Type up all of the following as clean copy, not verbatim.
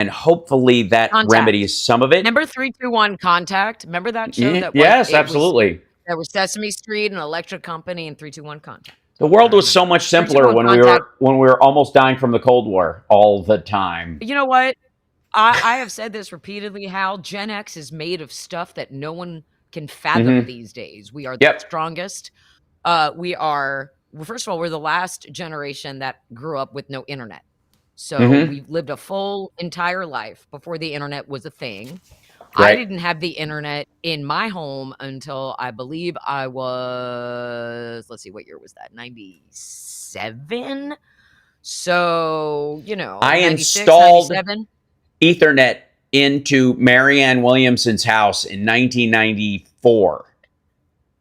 and hopefully that Contact. remedies some of it. Remember 321 Contact? Remember that show that Yes, absolutely. There was Sesame Street, an electric company, and 321 Contact. The world was so much simpler 321 Contact. when we were almost dying from the Cold War all the time. You know what? I have said this repeatedly, Hal. Gen X is made of stuff that no one can fathom these days. We are the strongest. We are, first of all, we're the last generation that grew up with no internet. So we've lived a full entire life before the internet was a thing. Right. I didn't have the internet in my home until I believe I was, let's see, what year was that? 97? So, you know, I installed 97? Ethernet into Marianne Williamson's house in 1994.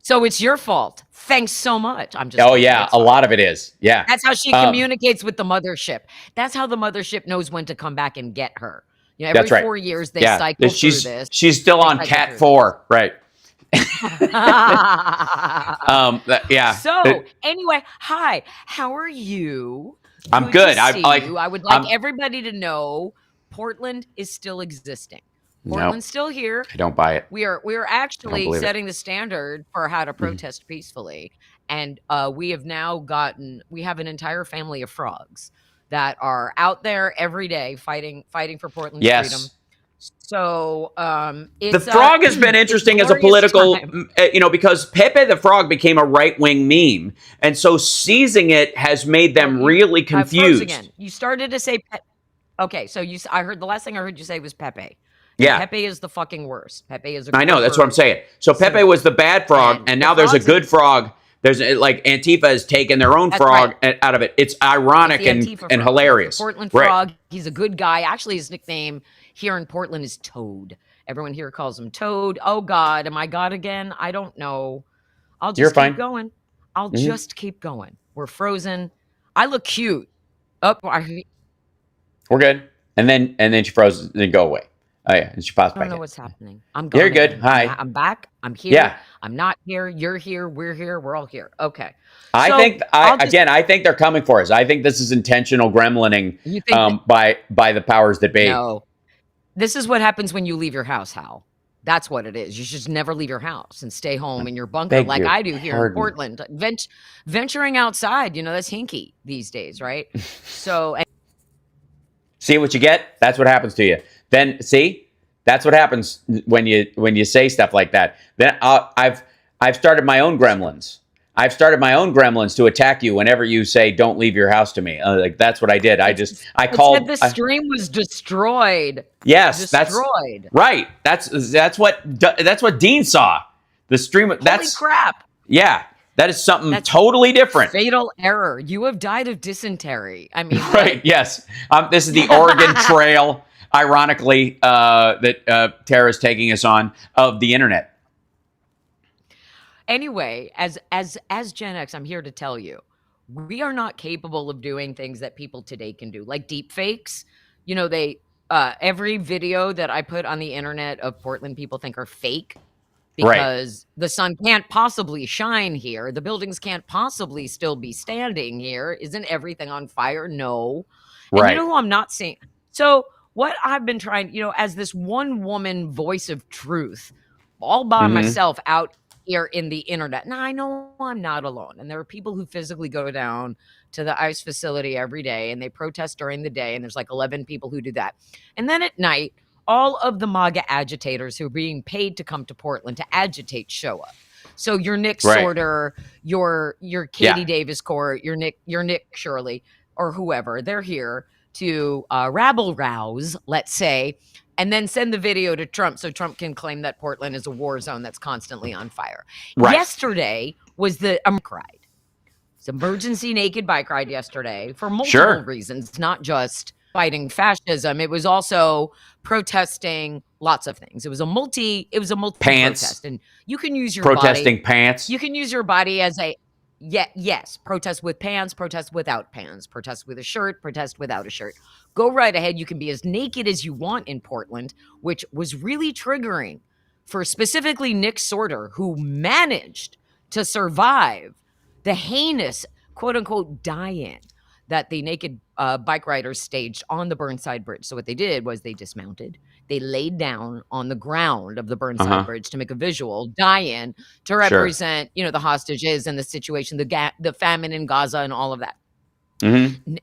So it's your fault. Thanks so much. I'm just. Oh yeah, a lot of it is. Yeah, that's how she communicates with the mothership. That's how the mothership knows when to come back and get her. You know, every 4 years they cycle through this. She's still on Cat 4, right? Yeah. So anyway, hi. How are you? I'm good. I would like everybody to know Portland is still existing. Portland's still here. I don't buy it. We are actually setting the standard for how to protest peacefully, and we have an entire family of frogs that are out there every day fighting for Portland's freedom. So the frog has been interesting as a political, because Pepe the Frog became a right-wing meme, and so seizing it has made them really confused. Again. You started to say, okay, so I heard the last thing I heard you say was Pepe. Yeah, Pepe is the fucking worst. Pepe is. I know, that's what I'm saying. So Pepe was the bad frog, and now there's a good frog. There's like Antifa has taken their own frog out of it. It's ironic and hilarious. Portland frog. He's a good guy. Actually, his nickname here in Portland is Toad. Everyone here calls him Toad. Oh God, am I God again? I don't know. I'll just keep going. I'll just keep going. We're frozen. I look cute. Oh, we're good. And then she froze. Then go away. Oh yeah, and she pops back. I don't know what's happening. I'm gone. You're good. Hi. I'm back. I'm here. Yeah. I'm not here. You're here. We're here. We're all here. Okay. I think they're coming for us. I think this is intentional gremlining by the powers that be. No. This is what happens when you leave your house, Hal. That's what it is. You should never leave your house and stay home in your bunker like I do here in Portland. Venturing outside, that's hinky these days, right? So see what you get? That's what happens to you. Then that's what happens when you say stuff like that. Then I've started my own gremlins. I've started my own gremlins to attack you whenever you say "Don't leave your house" to me. Like that's what I did. I called. The stream was destroyed. Yes, destroyed. That's right. That's what Dean saw. The stream. Holy crap! Yeah. That is something totally different. Fatal error. You have died of dysentery. I mean, right? Yes. This is the Oregon Trail. Ironically, that Tara's taking us on of the internet. Anyway, as Gen X, I'm here to tell you, we are not capable of doing things that people today can do, like deep fakes. Every video that I put on the internet of Portland, people think are fake. Because the sun can't possibly shine here. The buildings can't possibly still be standing here. Isn't everything on fire? No. And you know who I'm not seeing? So what I've been trying, as this one woman voice of truth, all by myself out here in the internet. Now, I know I'm not alone. And there are people who physically go down to the ICE facility every day and they protest during the day. And there's like 11 people who do that. And then at night, all of the MAGA agitators who are being paid to come to Portland to agitate show up. So your Nick Sorter, your Katie Davis Court, your Nick Shirley, or whoever, they're here to rabble rouse, let's say, and then send the video to Trump so Trump can claim that Portland is a war zone that's constantly on fire. Yesterday was the bike ride. It's emergency naked bike ride yesterday for multiple reasons, not just fighting fascism. It was also protesting lots of things. It was a multi protest, and you can use your protesting pants. You can use your body as a protest with pants, protest without pants, protest with a shirt, protest without a shirt. Go right ahead. You can be as naked as you want in Portland, which was really triggering for specifically Nick Sorter, who managed to survive the heinous quote unquote die-in that the naked bike riders staged on the Burnside Bridge. So what they did was they dismounted. They laid down on the ground of the Burnside Bridge to make a visual die-in to represent, you know, the hostages and the situation, the famine in Gaza and all of that.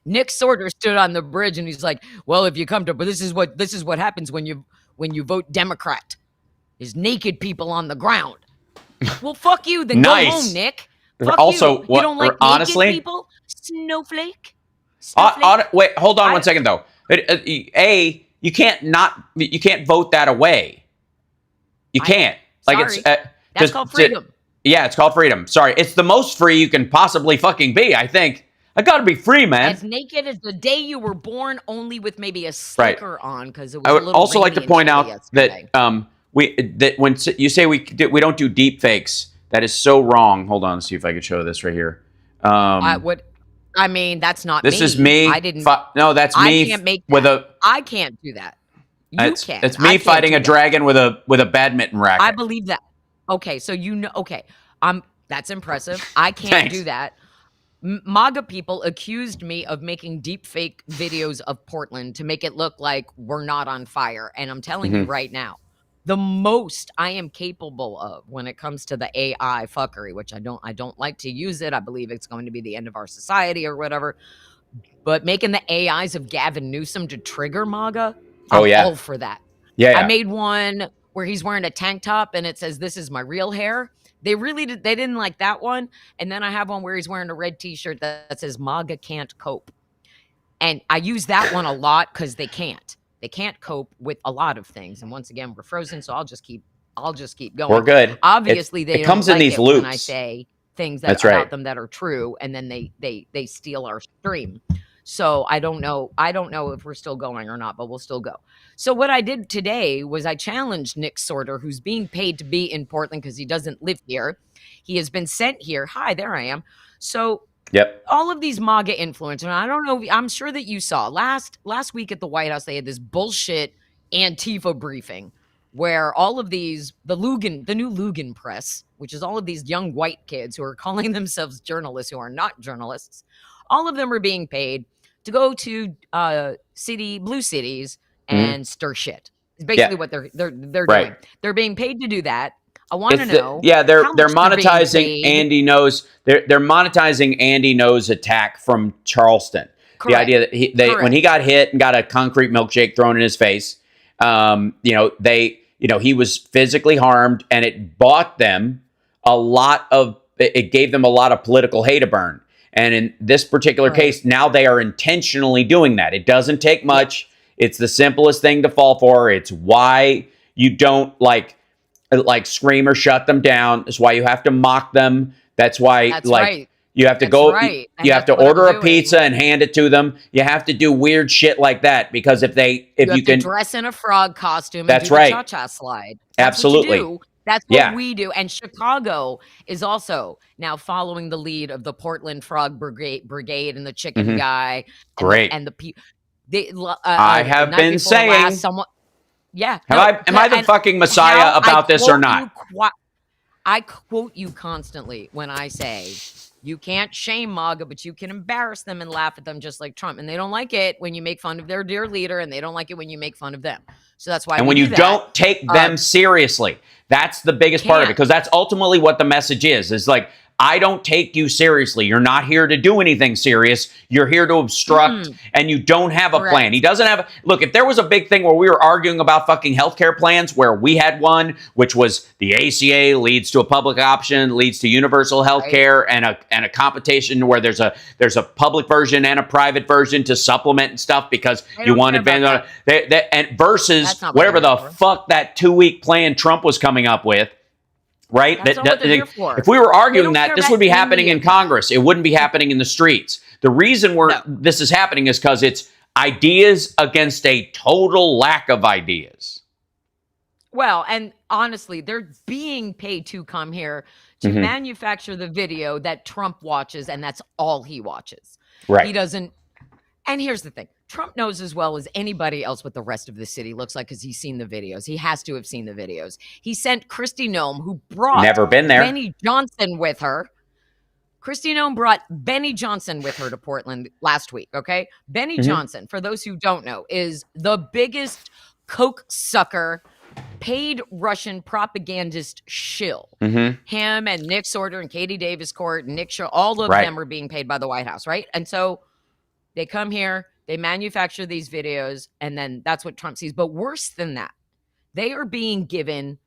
Nick Sorter stood on the bridge and he's like, "Well, if you come to, but this is what happens when you vote Democrat. There's naked people on the ground." Well, fuck you. Then go home, Nick. Fuck also, you. You don't like naked people? Snowflake? Wait, hold on one second though. You can't vote that away. You can't. Sorry. That's called freedom. Yeah, it's called freedom. Sorry, it's the most free you can possibly fucking be. I think. I gotta be free, man. As naked as the day you were born, only with maybe a slicker on, because it was. I would also like to point out that when you say we don't do deep fakes, that is so wrong. Hold on, let's see if I can show this right here. I mean, that's not me. This is me. I didn't. No, that's me. I can't make with that. I can't do that. You can. It's me fighting a dragon with a badminton racket. I believe that. Okay, so you know. Okay, that's impressive. I can't do that. MAGA people accused me of making deep fake videos of Portland to make it look like we're not on fire. And I'm telling you right now, the most I am capable of when it comes to the AI fuckery, which I don't like to use it. I believe it's going to be the end of our society or whatever. But making the AIs of Gavin Newsom to trigger MAGA, I'm all for that. Yeah. I made one where he's wearing a tank top and it says, "This is my real hair." They didn't like that one. And then I have one where he's wearing a red t-shirt that says MAGA can't cope. And I use that one a lot because they can't cope with a lot of things. And once again, we're frozen. So I'll just keep going. We're good. Obviously it comes in these loops when I say things about them that are true. And then they steal our stream. So I don't know if we're still going or not, but we'll still go. So what I did today was I challenged Nick Sorter, who's being paid to be in Portland because he doesn't live here. He has been sent here. Hi, there I am. So all of these MAGA influencers, and I don't know, I'm sure that you saw last week at the White House, they had this bullshit Antifa briefing where all of these, the new Lugan press, which is all of these young white kids who are calling themselves journalists who are not journalists, all of them are being paid to go to blue cities and stir shit. It's basically what they're doing. They're being paid to do that. I want to know. They're monetizing Andy Ngo's. They're monetizing Andy Ngo's attack from Charleston. Correct. The idea that when he got hit and got a concrete milkshake thrown in his face, he was physically harmed, and it bought them it gave them a lot of political hay to burn. And in this particular case, now they are intentionally doing that. It doesn't take much. It's the simplest thing to fall for. It's why you don't like scream or shut them down. It's why you have to mock them. That's why you have to you have to order a pizza and hand it to them. You have to do weird shit like that because you can dress in a frog costume and do the cha-cha slide. Absolutely. That's what we do. And Chicago is also now following the lead of the Portland Frog Brigade and the chicken guy. Great. And the people. I have been saying. Am I the fucking messiah about this or not? I quote you constantly when I say you can't shame MAGA, but you can embarrass them and laugh at them just like Trump. And they don't like it when you make fun of their dear leader, and they don't like it when you make fun of them. So that's why. And when you don't take them seriously, that's the biggest part of it, because that's ultimately what the message is. It's like, I don't take you seriously. You're not here to do anything serious. You're here to obstruct, and you don't have a plan. He doesn't have look, if there was a big thing where we were arguing about fucking healthcare plans, where we had one, which was the ACA leads to a public option, leads to universal healthcare, and a competition where there's a public version and a private version to supplement and stuff because you want advantage and versus whatever the fuck that 2-week plan Trump was coming up with. Right? If we were arguing that, this would be happening in Congress. It wouldn't be happening in the streets. The reason this is happening is because it's ideas against a total lack of ideas. Well, and honestly, they're being paid to come here to manufacture the video that Trump watches, and that's all he watches. Right. He doesn't. And here's the thing. Trump knows as well as anybody else what the rest of the city looks like because he's seen the videos. He has to have seen the videos. He sent Kristi Noem, who brought never been there. Benny Johnson with her. Kristi Noem brought Benny Johnson with her to Portland last week, okay? Benny Johnson, for those who don't know, is the biggest coke sucker, paid Russian propagandist shill. Him and Nick Sorter and Katie Davis Court, Nick Shaw, all of them are being paid by the White House, right? And so they come here, they manufacture these videos, and then that's what Trump sees. But worse than that, they are being given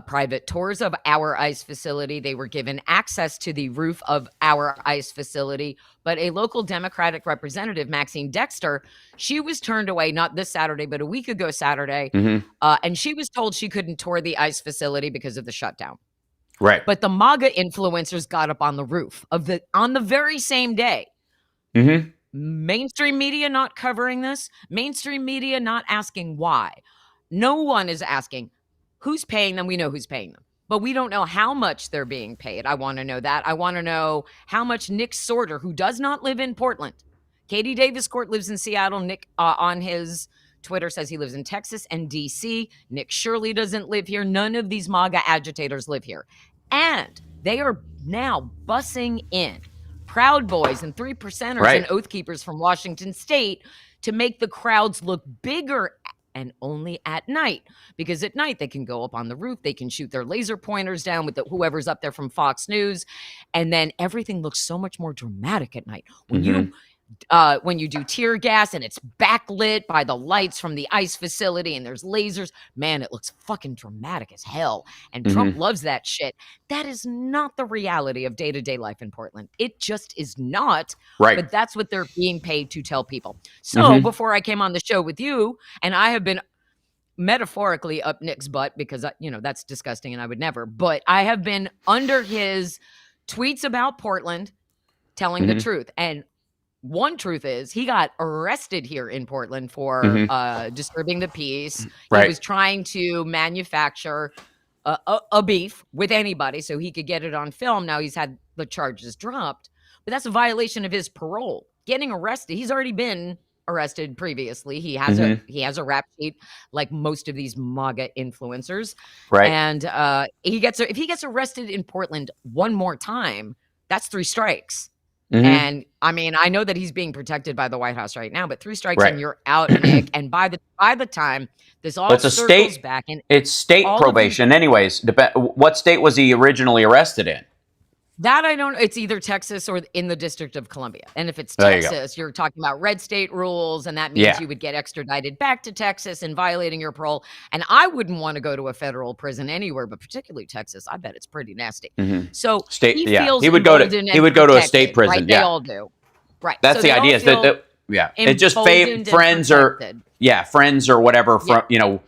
private tours of our ICE facility. They were given access to the roof of our ICE facility. But a local Democratic representative, Maxine Dexter, she was turned away, not this Saturday, but a week ago Saturday. And she was told she couldn't tour the ICE facility because of the shutdown. Right. But the MAGA influencers got up on the roof on the very same day. Mainstream media not covering this. Mainstream media not asking why. No one is asking who's paying them. We know who's paying them, but we don't know how much they're being paid. I want to know that. I want to know how much Nick Sorter, who does not live in Portland, Katie Davis Court lives in Seattle. Nick on his Twitter says he lives in Texas and DC. Nick Shirley doesn't live here. None of these MAGA agitators live here. And they are now bussing in Proud Boys and 3%ers and Oath Keepers from Washington State to make the crowds look bigger, and only at night, because at night they can go up on the roof, they can shoot their laser pointers down with whoever's up there from Fox News, and then everything looks so much more dramatic at night. When you do tear gas and it's backlit by the lights from the ICE facility and there's lasers, man, it looks fucking dramatic as hell. And Trump loves that shit. That is not the reality of day-to-day life in Portland. It just is not. Right. But that's what they're being paid to tell people. So before I came on the show with you, and I have been metaphorically up Nick's butt because, that's disgusting and I would never, but I have been under his tweets about Portland telling the truth. And one truth is he got arrested here in Portland for disturbing the peace. He was trying to manufacture a beef with anybody so he could get it on film. Now he's had the charges dropped, but that's a violation of his parole. Getting arrested. He's already been arrested previously. He has a rap sheet like most of these MAGA influencers. Right. And if he gets arrested in Portland one more time, that's 3 strikes. And I mean, I know that he's being protected by the White House right now, but 3 strikes and you're out, Nick. And by the time this all circles back, and it's state probation, anyways. What state was he originally arrested in? That I don't know. It's either Texas or in the District of Columbia. And if it's Texas, you're talking about red state rules, and that means you would get extradited back to Texas and violating your parole. And I wouldn't want to go to a federal prison anywhere, but particularly Texas. I bet it's pretty nasty. So he feels he would go to a state prison. Right? They all do. Right. That's the idea. It's just friends or whatever from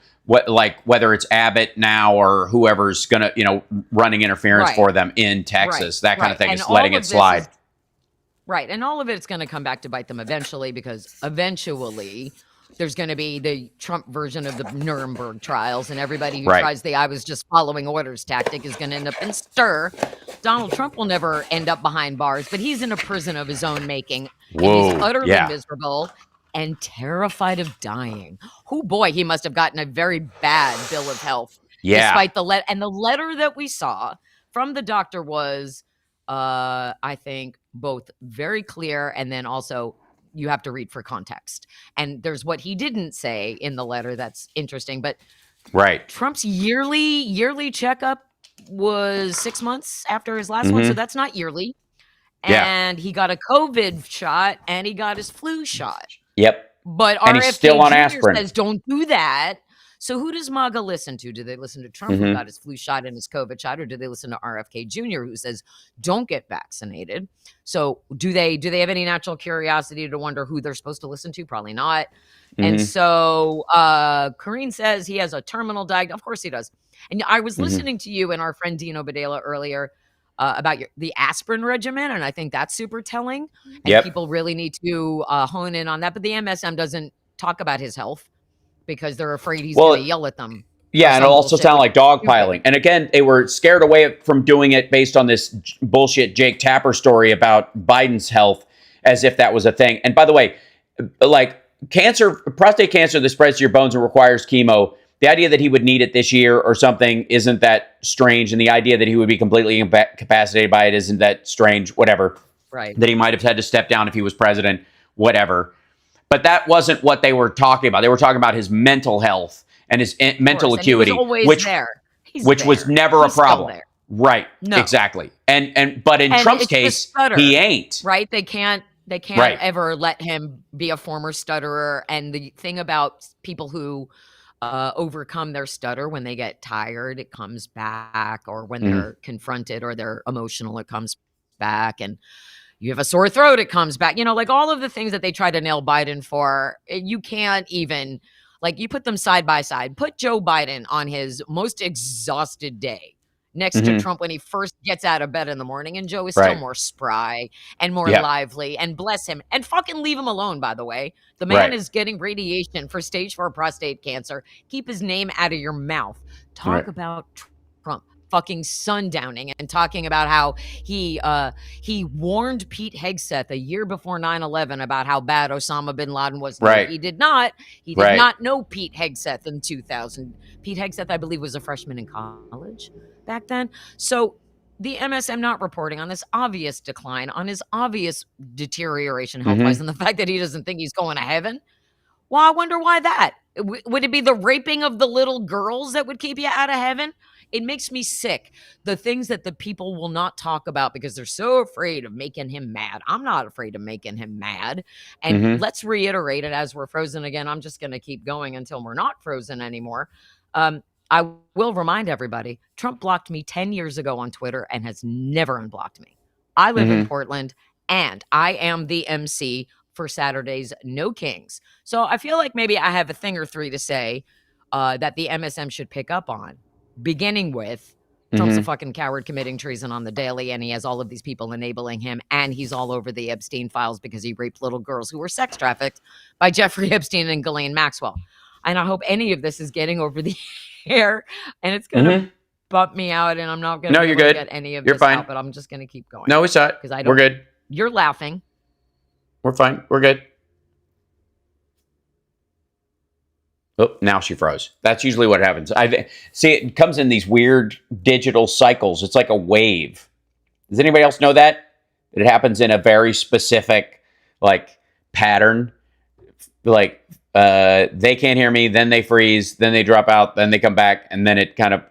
whether it's Abbott now or whoever's gonna running interference for them in Texas, that kind of thing, is letting it slide. And all of it's going to come back to bite them eventually, because eventually there's going to be the Trump version of the Nuremberg trials, and everybody who tries the "I was just following orders" tactic is going to end up in stir. Donald Trump will never end up behind bars, but he's in a prison of his own making. And he's utterly miserable and terrified of dying. Oh boy, he must have gotten a very bad bill of health. Despite the letter. And the letter that we saw from the doctor was, I think, both very clear, and then also you have to read for context. And there's what he didn't say in the letter that's interesting. But Trump's yearly checkup was 6 months after his last one. So that's not yearly. And he got a COVID shot and he got his flu shot. Yep. But RFK still on aspirin. Says don't do that. So who does MAGA listen to? Do they listen to Trump, who got his flu shot and his COVID shot, or do they listen to RFK Jr., who says don't get vaccinated? So do they have any natural curiosity to wonder who they're supposed to listen to? Probably not. And so Karine says he has a terminal diagnosis. Of course he does. And I was listening to you and our friend Dino Badela earlier about the aspirin regimen, and I think that's super telling. And people really need to hone in on that. But the MSM doesn't talk about his health because they're afraid he's going to yell at them. Yeah, and it'll also sound like dogpiling. And again, they were scared away from doing it based on this bullshit Jake Tapper story about Biden's health, as if that was a thing. And by the way, like prostate cancer that spreads to your bones and requires chemo the idea that he would need it this year or something isn't that strange, and the idea that he would be completely incapacitated by it isn't that strange. Whatever. Right. That he might have had to step down if he was president. Whatever. But that wasn't what they were talking about. They were talking about his mental health and his mental acuity, and he was always there. Which was never a problem. Right. No. Exactly. But in Trump's case, he ain't. Right? They can't ever let him be a former stutterer. And the thing about people who overcome their stutter, when they get tired, it comes back, or when they're confronted or they're emotional, it comes back. And you have a sore throat, it comes back. Like all of the things that they try to nail Biden for, you can't even, like, you put them side by side. Put Joe Biden on his most exhausted day next to Trump when he first gets out of bed in the morning, and Joe is still more spry and more lively, and bless him, and fucking leave him alone, by the way. The man is getting radiation for stage 4 prostate cancer. Keep his name out of your mouth. Talk about Trump fucking sundowning and talking about how he warned Pete Hegseth a year before 9/11 about how bad Osama bin Laden was. Right. He did not. He did not know Pete Hegseth in 2000. Pete Hegseth, I believe, was a freshman in college back then. So the MSM not reporting on this obvious decline, on his obvious deterioration health-wise, and the fact that he doesn't think he's going to heaven. Well, I wonder why that. Would it be the raping of the little girls that would keep you out of heaven? It makes me sick. The things that the people will not talk about because they're so afraid of making him mad. I'm not afraid of making him mad. And let's reiterate it as we're frozen again. I'm just going to keep going until we're not frozen anymore. I will remind everybody, Trump blocked me 10 years ago on Twitter and has never unblocked me. I live in Portland, and I am the MC for Saturday's No Kings. So I feel like maybe I have a thing or three to say that the MSM should pick up on, beginning with Trump's a fucking coward committing treason on the daily, and he has all of these people enabling him, and he's all over the Epstein files because he raped little girls who were sex trafficked by Jeffrey Epstein and Ghislaine Maxwell. And I hope any of this is getting over the air, and it's going to bump me out, and I'm not going to get any of this out, but I'm just going to keep going. No, it's not. We're good. You're laughing. We're fine. We're good. Oh, now she froze. That's usually what happens. I see it comes in these weird digital cycles. It's like a wave. Does anybody else know that? It happens in a very specific pattern. They can't hear me, then they freeze, then they drop out, then they come back, and then it kind of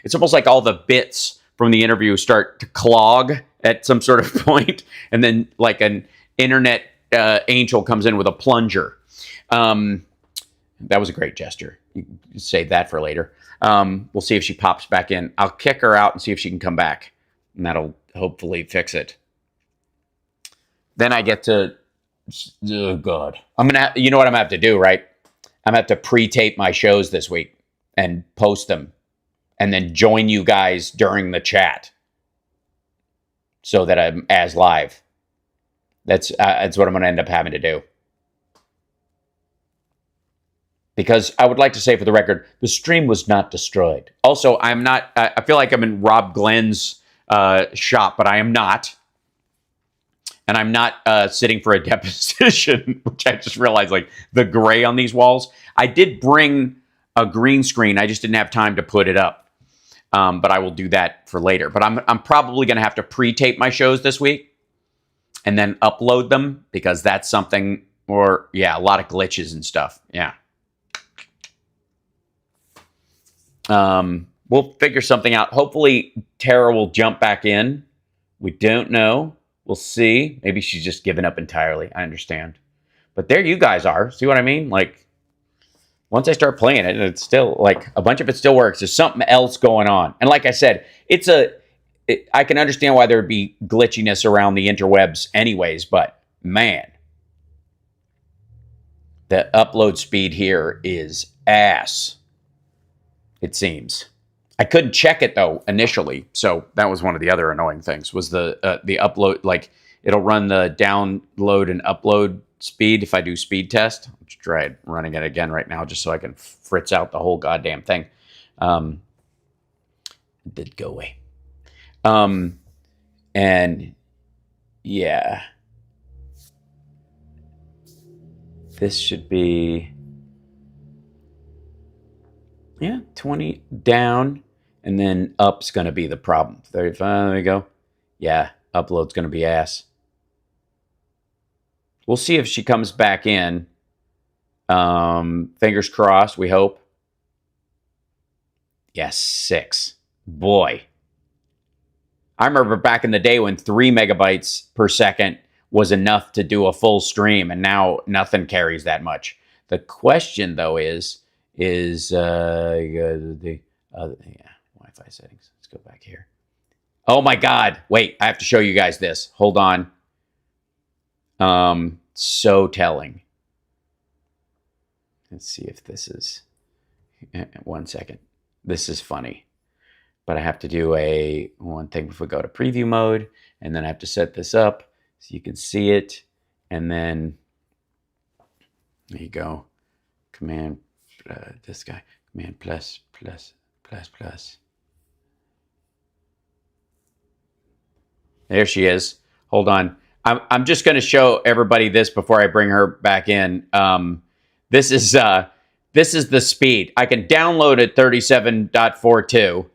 it's almost like all the bits from the interview start to clog at some sort of point, and then like an internet angel comes in with a plunger. That was a great gesture. You save that for later. We'll see if she pops back in. I'll kick her out and see if she can come back, and that'll hopefully fix it. Then I get to, oh God, you know what I'm gonna have to do, right? I'm gonna have to pre-tape my shows this week and post them, and then join you guys during the chat so that I'm as live. That's what I'm gonna end up having to do. Because I would like to say, for the record, the stream was not destroyed. Also, I feel like I'm in Rob Glenn's shop, but I am not. And I'm not sitting for a deposition, which I just realized, the gray on these walls. I did bring a green screen. I just didn't have time to put it up. But I will do that for later. But I'm probably going to have to pre-tape my shows this week and then upload them, because that's something, a lot of glitches and stuff. Yeah. We'll figure something out. Hopefully Tara will jump back in. We don't know. We'll see. Maybe she's just given up entirely. I understand. But there you guys are. See what I mean? Once I start playing it, it's still, a bunch of it still works. There's something else going on. And like I said, I can understand why there would be glitchiness around the interwebs anyways, but man, the upload speed here is ass. It seems. I couldn't check it though initially, so that was one of the other annoying things. Was the upload, it'll run the download and upload speed if I do speed test. Let's try running it again right now just so I can fritz out the whole goddamn thing. It did go away. And yeah, this should be. Yeah, 20 down, and then up's going to be the problem. 35, there we go. Yeah, upload's going to be ass. We'll see if she comes back in. Fingers crossed, we hope. Yes, 6. Boy. I remember back in the day when 3 megabytes per second was enough to do a full stream, and now nothing carries that much. The question, though, is the Wi-Fi settings. Let's go back here. Oh my God! Wait, I have to show you guys this. Hold on. So telling. Let's see if this is. 1 second. This is funny, but I have to do one thing before we go to preview mode, and then I have to set this up so you can see it, and then there you go. Command. This guy, command plus. There she is. Hold on. I'm just going to show everybody this before I bring her back in. This is the speed. I can download at 37.42,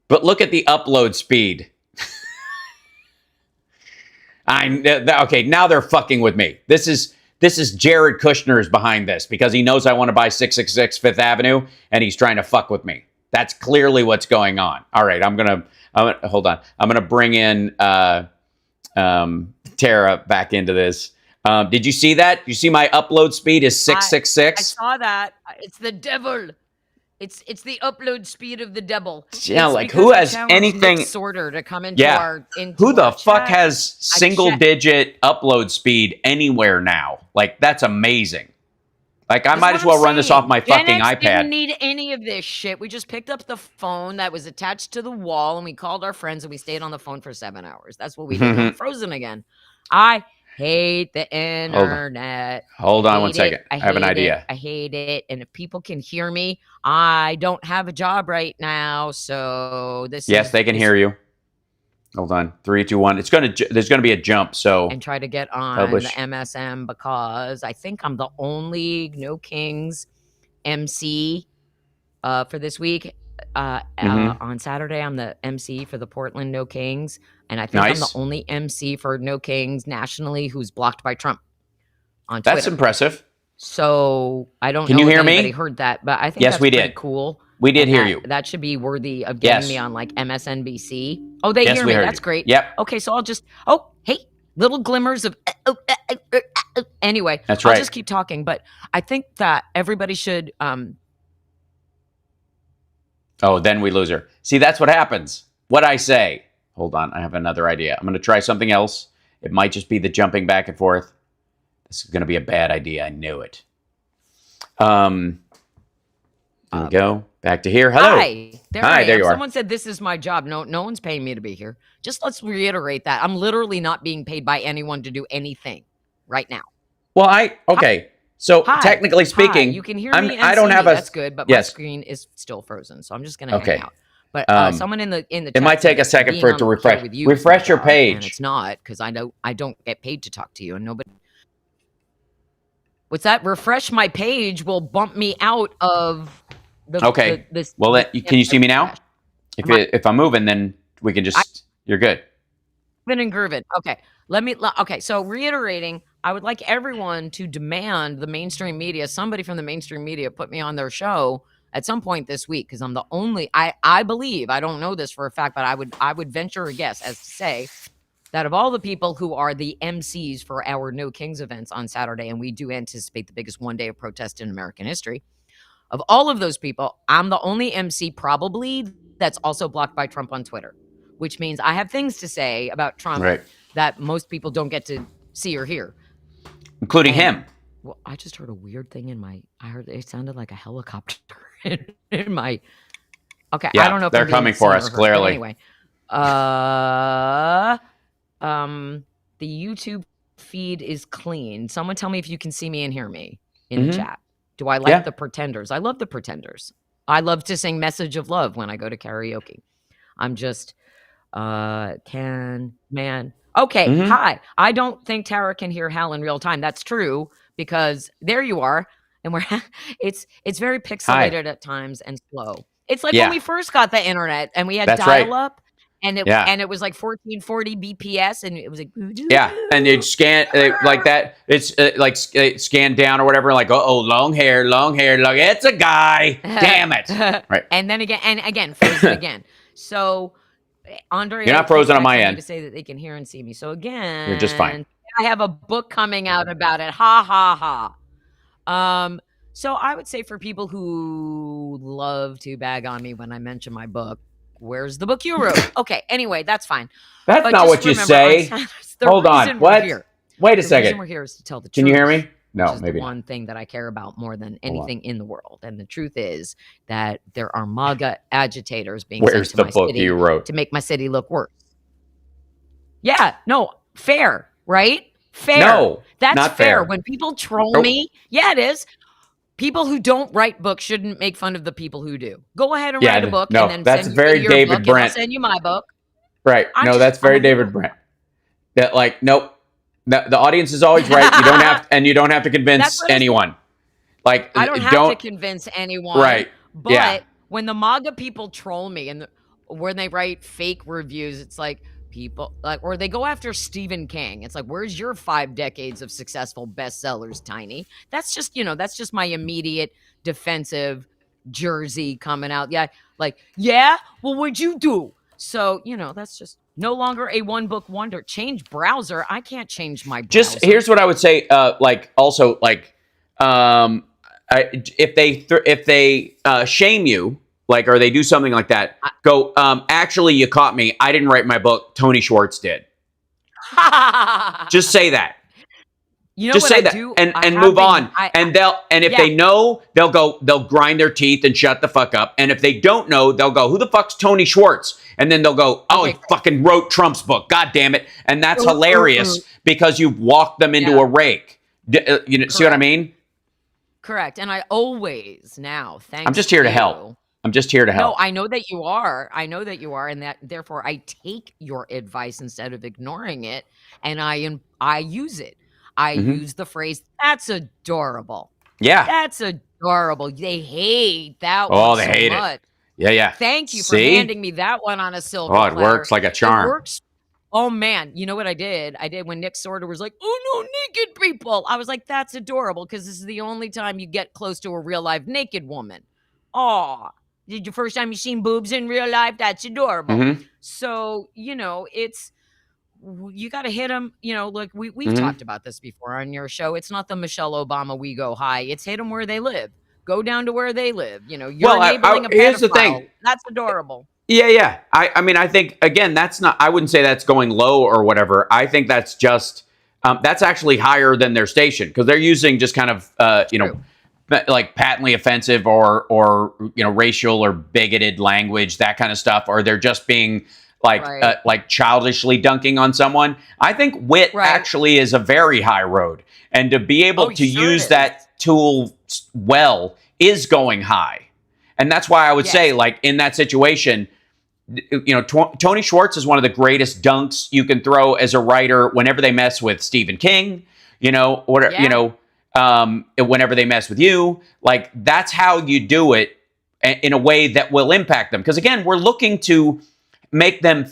but look at the upload speed. Okay, now they're fucking with me. This is Jared Kushner's behind this because he knows I want to buy 666 Fifth Avenue and he's trying to fuck with me. That's clearly what's going on. All right, hold on. I'm gonna bring in Tara back into this. Did you see that? You see my upload speed is 666? I saw that. It's the devil. It's the upload speed of the devil. Yeah, it's like who has anything sorter to come into our who the fuck chat. has single digit upload speed anywhere now? Like that's amazing. Like I might as well run this off my fucking iPad. Didn't need any of this shit. We just picked up the phone that was attached to the wall and we called our friends and we stayed on the phone for 7 hours. That's what we did. I'm frozen again. I hate the internet. Hold on 1 second. I have an idea. I hate it. And if people can hear me, I don't have a job right now. So Yes, they can hear you. Hold on. 3, 2, 1. There's gonna be a jump. So and try to get on the MSM because I think I'm the only No Kings MC for this week. On Saturday, I'm the MC for the Portland No Kings. And I think I'm the only MC for No Kings nationally who's blocked by Trump on Twitter. That's impressive. So I don't Can know you if hear anybody me? heard that, but I think Yes, that's we pretty did. cool. We did hear you. That should be worthy of getting me on like MSNBC. Oh, they hear we me. heard That's you. great. Yep. Okay, so I'll just hey, little glimmers of anyway. That's right. I'll just keep talking, but I think that everybody should Oh, then we lose her. See, that's what happens. What I say. Hold on, I have another idea. I'm going to try something else. It might just be the jumping back and forth. This is going to be a bad idea. I knew it. There we go. Back to here. Hello. Hi. Hi, there you are. Someone said this is my job. No one's paying me to be here. Just let's reiterate that. I'm literally not being paid by anyone to do anything right now. Well, okay. So technically speaking, you can hear me. I don't have a. That's good, but my screen is still frozen, so I'm just gonna hang out. But someone in the chat it might take a second for it to refresh. Refresh your page. And it's not because I don't get paid to talk to you, and nobody. What's that? Refresh my page will bump me out of the. Okay. Well, can you see me now? If I'm moving, then we can just. You're good. Moving and grooving. Okay. Okay. So reiterating. I would like everyone to demand the mainstream media, somebody from the mainstream media put me on their show at some point this week because I'm the only, I believe, I don't know this for a fact, but I would venture a guess as to say that of all the people who are the MCs for our No Kings events on Saturday, and we do anticipate the biggest one day of protest in American history, of all of those people, I'm the only MC probably that's also blocked by Trump on Twitter, which means I have things to say about Trump that most people don't get to see or hear. Including him. Well, I just heard a weird thing I heard it sounded like a helicopter in my. Okay, yeah, I don't know if they're coming for us. Clearly, anyway, the YouTube feed is clean. Someone tell me if you can see me and hear me in the chat. Do I like the Pretenders? I love the Pretenders. I love to sing "Message of Love" when I go to karaoke. I'm just Okay, hi. I don't think Tara can hear Hal in real time. That's true because there you are. and we're it's very Hi. pixelated at times and slow. It's like when Yeah, we first got the internet and we had that's right. dial up Yeah. and it was like 1440 BPS and it was like Yeah, and they'd scan like that. It's like scan down or whatever. Like, oh, long hair, long hair. Like, it's a guy. Damn it! Right. and then again frozen again. So You're Andrea not keeps frozen on my texting me to end. say that they can hear and see me. So You're just fine. again, I have a book coming out about it. Ha ha ha. So I would say for people who love to bag on me when I mention my book, where's the book you wrote? Okay, anyway, that's fine. That's But not just what you remember, on say. Saturdays, the Hold on. reason we're What? here, Wait a the reason second. we're here is to tell the Can truth. you hear me? Which No, is maybe the not. one thing that I care about more than anything in the world. And the truth is that there are MAGA agitators being Where's sent to the my book city you wrote? to make my city look worse. Yeah, no, fair, right? Fair. No, That's not fair. fair. When people troll Nope. me, yeah, it is. People who don't write books shouldn't make fun of the people who do. Go ahead and write a book no, and then that's send very me your David book and Brent. I'll send you my book. Right. No, that's I'm very a David book. Brent. That like, nope. The audience is always right. You don't have to convince anyone. Like, I don't have to convince anyone. Right. But Yeah. when the MAGA people troll me and when they write fake reviews, it's like people like, or they go after Stephen King. It's like, where's your 5 decades of successful bestsellers, Tiny? That's just my immediate defensive jersey coming out. Yeah. Like, yeah, well, what'd you do? So, that's just no longer a one book wonder. Change browser. I can't change my browser. Just here's what I would say. Also, if they shame you, like, or they do something like that, go. Actually, you caught me. I didn't write my book. Tony Schwartz did. Just say that. Just say that and move on. And if they know, they'll grind their teeth and shut the fuck up. And if they don't know, they'll go, who the fuck's Tony Schwartz? And then they'll go, oh, he fucking wrote Trump's book. God damn it. And that's hilarious because you've walked them into a rake. See what I mean? Correct. And I always now, I'm just here to help. I'm just here to help. No, I know that you are. And that therefore I take your advice instead of ignoring it. And I use it. I use the phrase, that's adorable. Yeah. That's adorable. They hate that one so they hate much. It. Yeah. Thank you for handing me that one on a silver platter. Oh, it works like a charm. It works. Oh, man. You know what I did? I did when Nick Sorter was like, oh, no, naked people. I was like, that's adorable because this is the only time you get close to a real life naked woman. Oh, did the first time you seen boobs in real life? That's adorable. So, it's, you got to hit them, like we've talked about this before on your show. It's not the Michelle Obama, we go high. It's hit them where they live. Go down to where they live. You're enabling a pedophile. Here's the thing. That's adorable. Yeah. I mean, I think, again, I wouldn't say that's going low or whatever. I think that's just, that's actually higher than their station because they're using just kind of, like patently offensive or racial or bigoted language, that kind of stuff, or they're just being like childishly dunking on someone. I think wit actually is a very high road, and to be able to use that tool well is going high. And that's why I would say, like, in that situation, Tony Schwartz is one of the greatest dunks you can throw as a writer whenever they mess with Stephen King, whenever they mess with you. Like, that's how you do it in a way that will impact them. Because, again, we're looking to make them,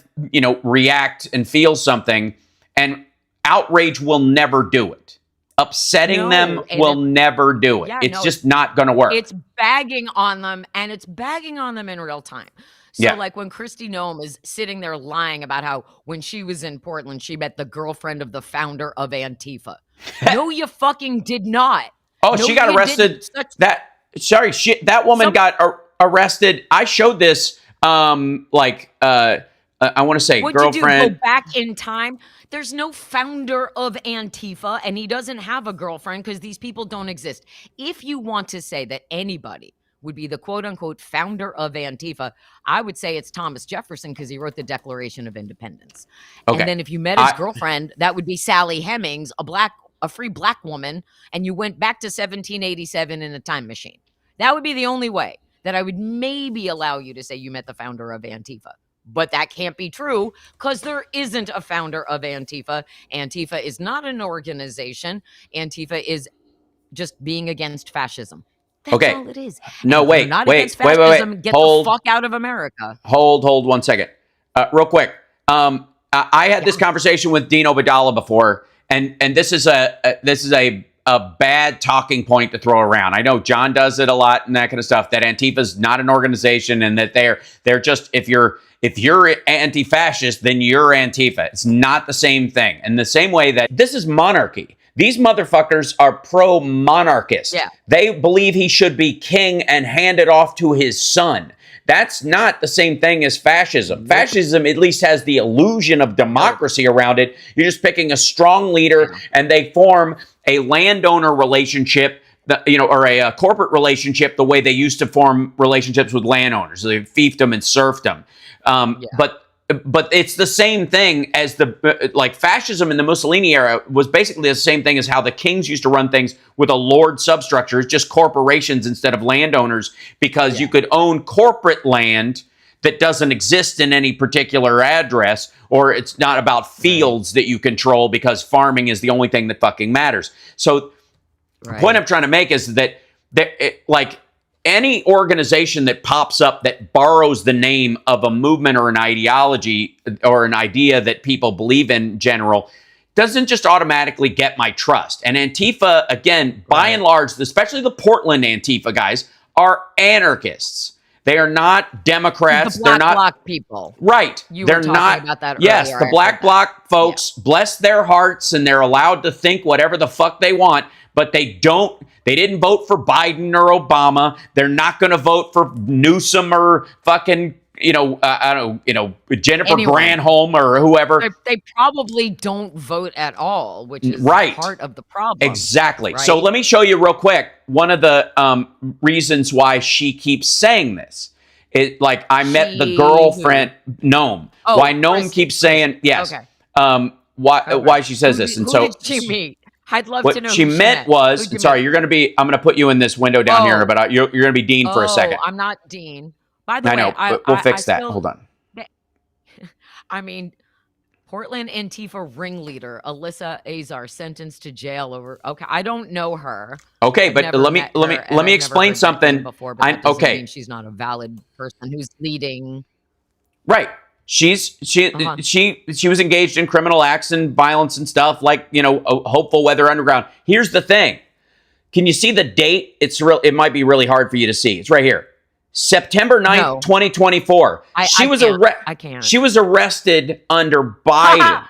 react and feel something, and outrage will never do it. Upsetting them will never do it. It's just not going to work. It's bagging on them, and it's bagging on them in real time. So, like, when Kristi Noem is sitting there lying about how when she was in Portland, she met the girlfriend of the founder of Antifa. No, you fucking did not. Oh, she got arrested. That woman got arrested. I showed this, I want to say, girlfriend. Did you go back in time? There's no founder of Antifa, and he doesn't have a girlfriend because these people don't exist. If you want to say that anybody would be the quote-unquote founder of Antifa, I would say it's Thomas Jefferson because he wrote the Declaration of Independence. Okay. And then if you met his girlfriend, that would be Sally Hemings, a free black woman, and you went back to 1787 in a time machine. That would be the only way that I would maybe allow you to say you met the founder of Antifa. But that can't be true because there isn't a founder of Antifa. Antifa is not an organization. Antifa is just being against fascism. That's Okay. all it is. No, And if you're wait, not wait, against wait, wait, wait. fascism, get the Hold, fuck out of America. hold 1 second. Real quick. I had this Yeah. conversation with Dean Obadala before, and this is a bad talking point to throw around. I know John does it a lot and that kind of stuff. That Antifa is not an organization, and that they're just, if you're anti-fascist, then you're Antifa. It's not the same thing. In the same way that this is monarchy. These motherfuckers are pro-monarchist. Yeah. They believe he should be king and hand it off to his son. That's not the same thing as fascism. Nope. Fascism at least has the illusion of democracy around it. You're just picking a strong leader, and they form a landowner relationship, or a corporate relationship, the way they used to form relationships with landowners, the fiefdom and serfdom. But it's the same thing as like fascism in the Mussolini era was basically the same thing as how the kings used to run things with a lord substructure, just corporations instead of landowners, because you could own corporate land that doesn't exist in any particular address, or it's not about fields that you control, because farming is the only thing that fucking matters. So the point I'm trying to make is that like any organization that pops up that borrows the name of a movement or an ideology or an idea that people believe in general doesn't just automatically get my trust. And Antifa, again, by and large, especially the Portland Antifa guys, are anarchists. They are not Democrats. The black They're not bloc people. Right. They're not about that. Yes, earlier. the black bloc folks, bless their hearts, and they're allowed to think whatever the fuck they want, but they didn't vote for Biden or Obama. They're not going to vote for Newsom or fucking, I don't know, Jennifer Granholm or whoever. They probably don't vote at all, which is part of the problem. Exactly. Right? So let me show you real quick one of the reasons why she keeps saying this. Like, I met the girlfriend, Noam. Why Noam keeps saying, yes. Okay. Why she says this. And who did she meet? I'd love to know. What she meant was, sorry, I'm going to put you in this window down here, but you're going to be Dean for a second. I'm not Dean. By the way, I know, but we'll fix that. Hold on. I mean, Portland Antifa ringleader Alyssa Azar sentenced to jail over. Okay, I don't know her. Okay, but let me explain something. Before, but that doesn't mean she's not a valid person who's leading. Right. She was engaged in criminal acts and violence and stuff, like, Hopeful Weather Underground. Here's the thing. Can you see the date? It might be really hard for you to see. It's right here. September 9th, 2024. I can't. She was arrested under Biden.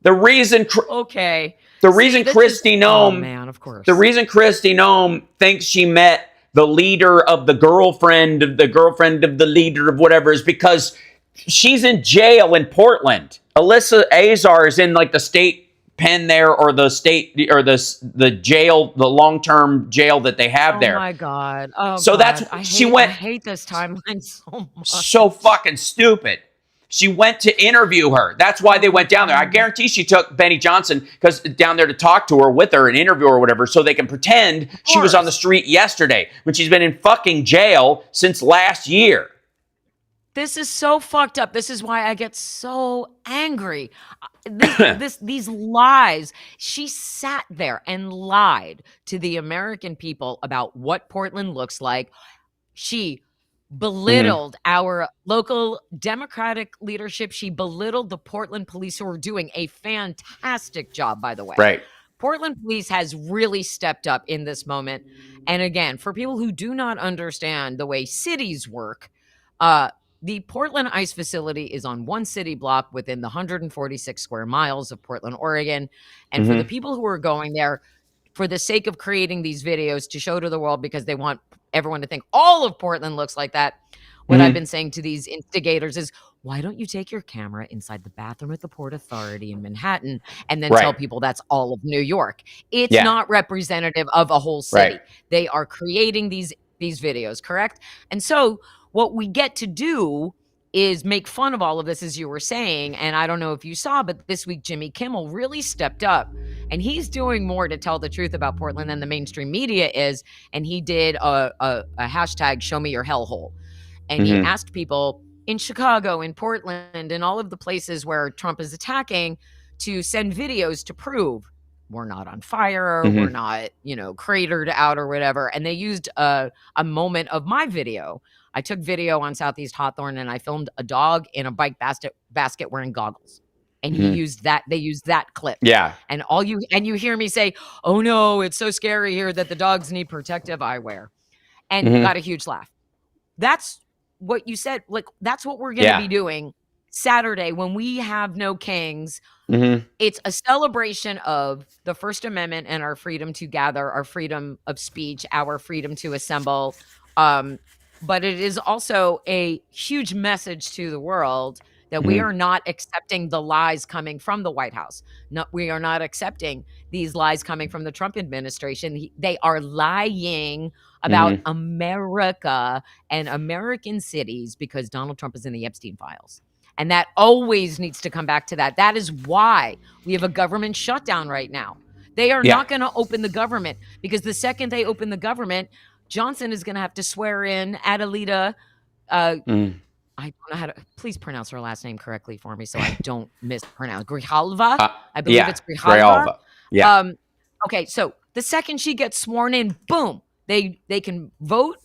The reason Kristi Noem, of course. The reason Kristi Noem thinks she met the leader of the girlfriend of the leader of whatever is because she's in jail in Portland. Alyssa Azar is in like the state pen there, or the state, or the jail, the long-term jail that they have there. Oh my God. Oh, so God. I hate this timeline so much. So fucking stupid. She went to interview her. That's why they went down there. I guarantee she took Benny Johnson down there to talk to her, with her, and interview her or whatever, so they can pretend she was on the street yesterday when she's been in fucking jail since last year. This is so fucked up. This is why I get so angry. These lies. She sat there and lied to the American people about what Portland looks like. She belittled our local Democratic leadership. She belittled the Portland police, who are doing a fantastic job, by the way. Right. Portland police has really stepped up in this moment. And again, for people who do not understand the way cities work, the Portland ICE facility is on one city block within the 146 square miles of Portland, Oregon. And for the people who are going there, for the sake of creating these videos to show to the world, because they want everyone to think all of Portland looks like that, what I've been saying to these instigators is, why don't you take your camera inside the bathroom at the Port Authority in Manhattan and then tell people that's all of New York? It's not representative of a whole city. Right. They are creating these videos, correct? And so what we get to do is make fun of all of this, as you were saying. And I don't know if you saw, but this week Jimmy Kimmel really stepped up, and he's doing more to tell the truth about Portland than the mainstream media is. And he did a hashtag show me your hellhole. And he asked people in Chicago, in Portland, and all of the places where Trump is attacking, to send videos to prove we're not on fire, we're not, cratered out or whatever. And they used a moment of my video. I took video on Southeast Hawthorne and I filmed a dog in a bike basket wearing goggles. And they used that clip. Yeah. And you hear me say, "Oh no, it's so scary here that the dogs need protective eyewear." And got a huge laugh. That's what you said. Like, that's what we're going to be doing Saturday when we have no kings. It's a celebration of the First Amendment and our freedom to gather, our freedom of speech, our freedom to assemble. But it is also a huge message to the world that we are not accepting the lies coming from the White House. No, we are not accepting these lies coming from the Trump administration. They are lying about America and American cities because Donald Trump is in the Epstein files. And that always needs to come back to that. That is why we have a government shutdown right now. They are not going to open the government because the second they open the government, Johnson is going to have to swear in Adelita. I don't know how to. Please pronounce her last name correctly for me so I don't mispronounce. Grijalva? I believe it's Grijalva. Yeah. Okay, so the second she gets sworn in, boom, they can vote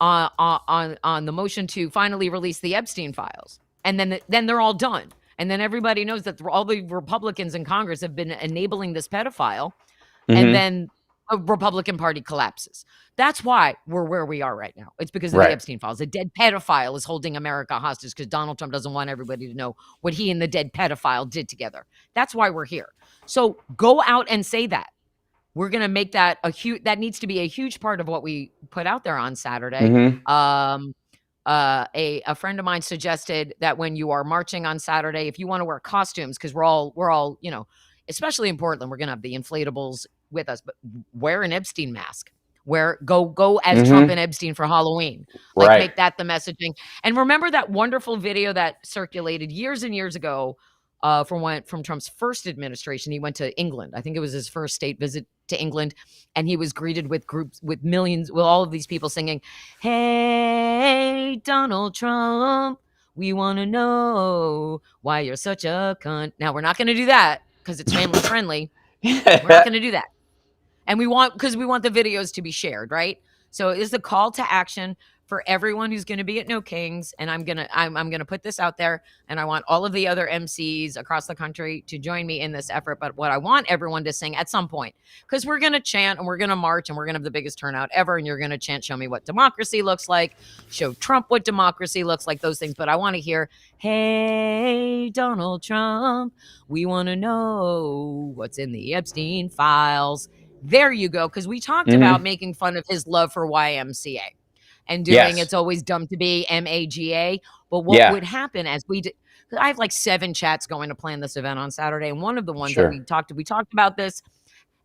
on the motion to finally release the Epstein files, and then they're all done. And then everybody knows that all the Republicans in Congress have been enabling this pedophile, and then the Republican Party collapses. That's why we're where we are right now. It's because of the Epstein files. A dead pedophile is holding America hostage because Donald Trump doesn't want everybody to know what he and the dead pedophile did together. That's why we're here. So go out and say that. We're going to make that that needs to be a huge part of what we put out there on Saturday. A friend of mine suggested that when you are marching on Saturday, if you want to wear costumes, because we're all, especially in Portland, we're going to have the inflatables with us, but wear an Epstein mask. Go as Trump and Epstein for Halloween. Make that the messaging. And remember that wonderful video that circulated years and years ago from Trump's first administration. He went to England. I think it was his first state visit to England. And he was greeted with millions, with all of these people singing, "Hey, Donald Trump, we want to know why you're such a cunt." Now, we're not going to do that because it's family friendly. We're not going to do that. And because we want the videos to be shared, right? So it is a call to action for everyone who's going to be at No Kings. And I'm gonna put this out there, and I want all of the other MCs across the country to join me in this effort. But what I want everyone to sing at some point, because we're gonna chant and we're gonna march and we're gonna have the biggest turnout ever, and you're gonna chant, "Show me what democracy looks like," "Show Trump what democracy looks like," those things. But I want to hear, "Hey, Donald Trump, we want to know what's in the Epstein files." There you go. Because we talked about making fun of his love for YMCA and doing It's Always Dumb to Be MAGA. But what would happen as I have like 7 chats going to plan this event on Saturday. And one of the ones that we talked about this,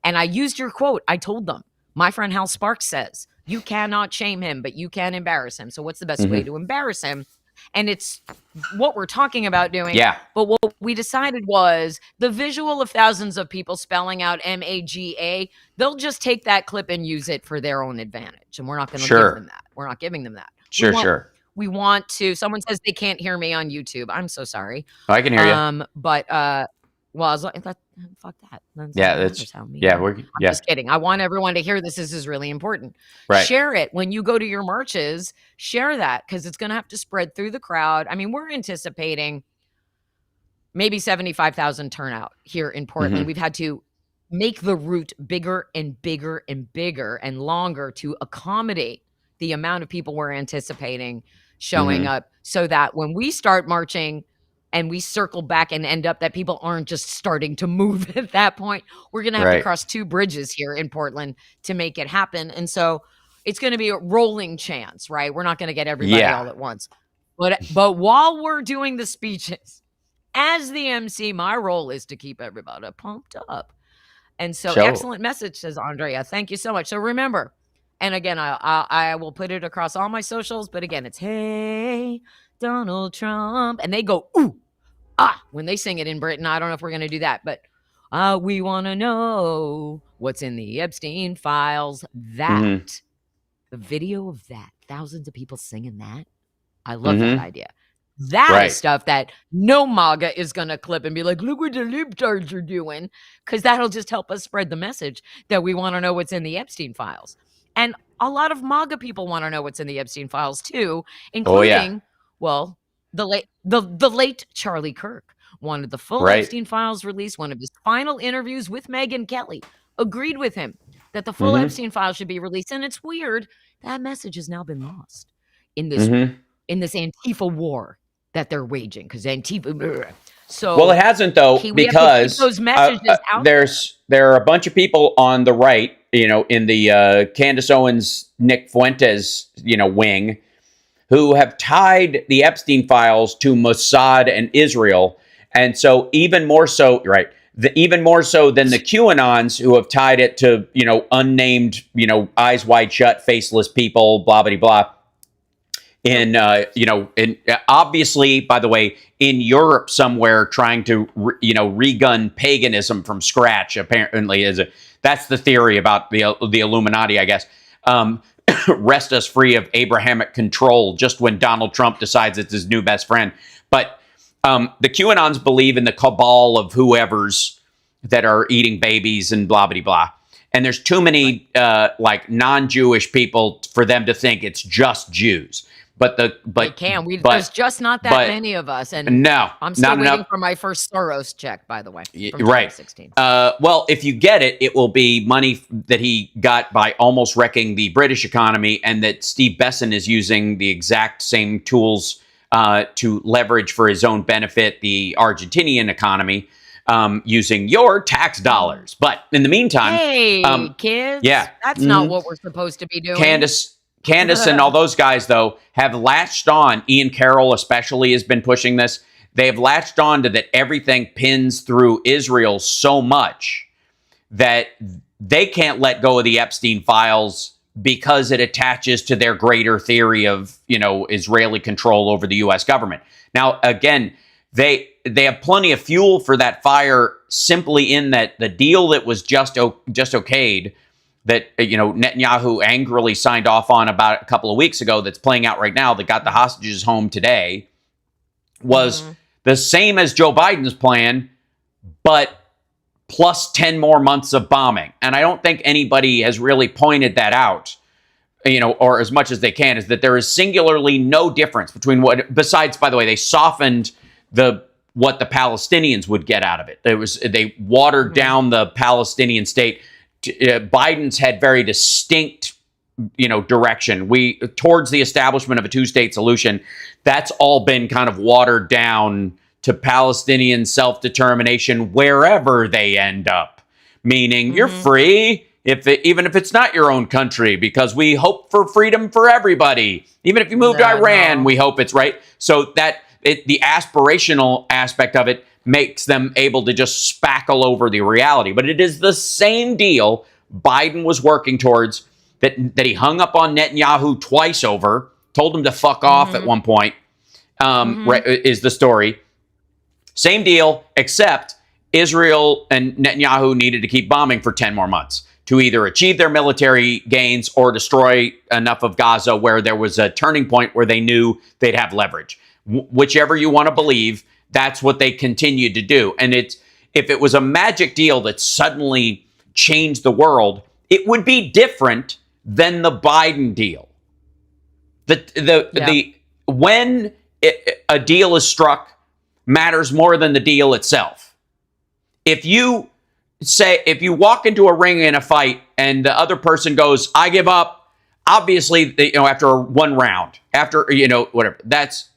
and I used your quote. I told them, my friend Hal Sparks says, "You cannot shame him, but you can embarrass him. So what's the best way to embarrass him?" And it's what we're talking about doing. Yeah. But what we decided was the visual of thousands of people spelling out MAGA, they'll just take that clip and use it for their own advantage. And we're not going to give them that. We're not giving them that. Sure. We want to, someone says they can't hear me on YouTube. I'm so sorry. Oh, I can hear you. But, well, fuck that. I'm just kidding. I want everyone to hear this. This is really important. Right. Share it when you go to your marches. Share that because it's going to have to spread through the crowd. I mean, we're anticipating maybe 75,000 turnout here in Portland. We've had to make the route bigger and bigger and bigger and longer to accommodate the amount of people we're anticipating showing up, so that when we start marching and we circle back and end up that people aren't just starting to move at that point. We're going to have to cross 2 bridges here in Portland to make it happen. And so it's going to be a rolling chance, right? We're not going to get everybody all at once. But while we're doing the speeches, as the MC, my role is to keep everybody pumped up. And so excellent message, says Andrea. Thank you so much. So remember, and again, I will put it across all my socials, but again, it's "Hey, Donald Trump," and they go, "Ooh, ah," when they sing it in Britain. I don't know if we're going to do that, but "We want to know what's in the Epstein files." That, the video of that, thousands of people singing that. I love that idea. That is Right. stuff that no MAGA is gonna clip and be like, "Look what the libtards are doing," because that'll just help us spread the message that we wanna know what's in the Epstein files. And a lot of MAGA people wanna know what's in the Epstein files too, Oh yeah. including, well, the late Charlie Kirk wanted the full Right. Epstein files released. One of his final interviews with Megyn Kelly agreed with him that the full Mm-hmm. Epstein files should be released, and it's weird that message has now been lost in this Mm-hmm. in this Antifa war that they're waging, because Antifa. Bleh. Well, it So hasn't though, we have to keep because those messages out there. there are a bunch of people on the right, in the Candace Owens, Nick Fuentes, wing, who have tied the Epstein files to Mossad and Israel, and so even more so, right? Even more so than the QAnons who have tied it to unnamed, eyes wide shut, faceless people, blah blah blah. In obviously, by the way, in Europe somewhere, trying to regun paganism from scratch. Apparently, that's the theory about the Illuminati, I guess. Wrest us free of Abrahamic control just when Donald Trump decides it's his new best friend. But the QAnons believe in the cabal of whoever's that are eating babies and blah blah blah. And there's too many like non-Jewish people for them to think it's just Jews. They can. There's just not that many of us, and no, I'm still not waiting enough. for my first Soros check, by the way, from Right. 2016. Well, if you get it, it will be money that he got by almost wrecking the British economy, and that Steve Besson is using the exact same tools to leverage for his own benefit the Argentinian economy, using your tax dollars. But in the meantime, Hey, kids, yeah, that's not what we're supposed to be doing. Candace and all those guys, though, have latched on. Ian Carroll especially has been pushing this. They have latched on to that everything pins through Israel so much that they can't let go of the Epstein files because it attaches to their greater theory of, Israeli control over the U.S. government. Now, again, they have plenty of fuel for that fire, simply in that the deal that was just okayed, that Netanyahu angrily signed off on about a couple of weeks ago, that's playing out right now, that got the hostages home today, was the same as Joe Biden's plan, but plus 10 more months of bombing. And I don't think anybody has really pointed that out, or as much as they can, is that there is singularly no difference between besides, by the way, they softened what the Palestinians would get out of it. They watered down the Palestinian state. Biden's had very distinct, direction. Towards the establishment of a two-state solution. That's all been kind of watered down to Palestinian self-determination wherever they end up. Meaning you're free even if it's not your own country, because we hope for freedom for everybody. Even if you move to Iran, we hope it's right. So the aspirational aspect of it makes them able to just spackle over the reality. But it is the same deal Biden was working towards, that he hung up on Netanyahu twice over, told him to fuck off at one point, right, is the story. Same deal, except Israel and Netanyahu needed to keep bombing for 10 more months to either achieve their military gains or destroy enough of Gaza where there was a turning point where they knew they'd have leverage. Whichever you want to believe, that's what they continued to do. And if it was a magic deal that suddenly changed the world, it would be different than the Biden deal. When a deal is struck matters more than the deal itself. If you walk into a ring in a fight and the other person goes, "I give up," obviously, after one round, after whatever, that's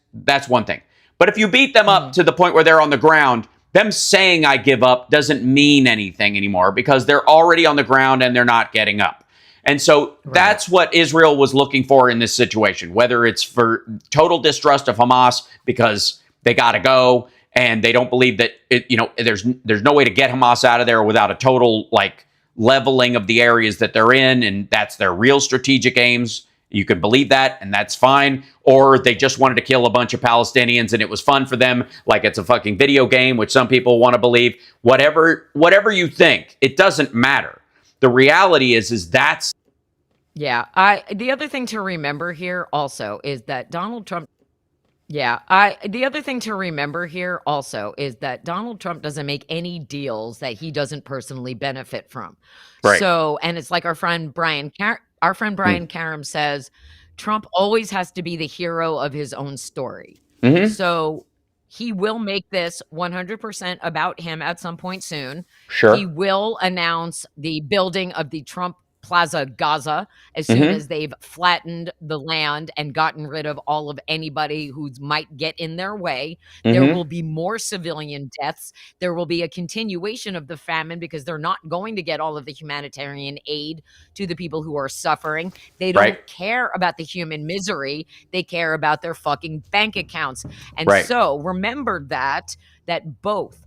one thing. But if you beat them up to the point where they're on the ground, them saying "I give up" doesn't mean anything anymore, because they're already on the ground and they're not getting up. And so that's what Israel was looking for in this situation, whether it's for total distrust of Hamas because they got to go and they don't believe that there's no way to get Hamas out of there without a total leveling of the areas that they're in, and that's their real strategic aims. You can believe that, and that's fine. Or they just wanted to kill a bunch of Palestinians, and it was fun for them, like it's a fucking video game, which some people want to believe. Whatever you think, it doesn't matter. The reality is that's... Yeah. The other thing to remember here also is that Donald Trump Yeah, the other thing to remember here also is that Donald Trump doesn't make any deals that he doesn't personally benefit from. Right. So, and it's like our friend Mm. Brian Karam says, Trump always has to be the hero of his own story. Mm-hmm. So he will make this 100% about him at some point soon. He Sure. will announce the building of the Trump Plaza Gaza as soon Mm-hmm. as they've flattened the land and gotten rid of all of anybody who might get in their way. There Mm-hmm. will be more civilian deaths. There will be a continuation of the famine because they're not going to get all of the humanitarian aid to the people who are suffering. They Right. don't care about the human misery. They care about their fucking bank accounts. And Right. so remember that both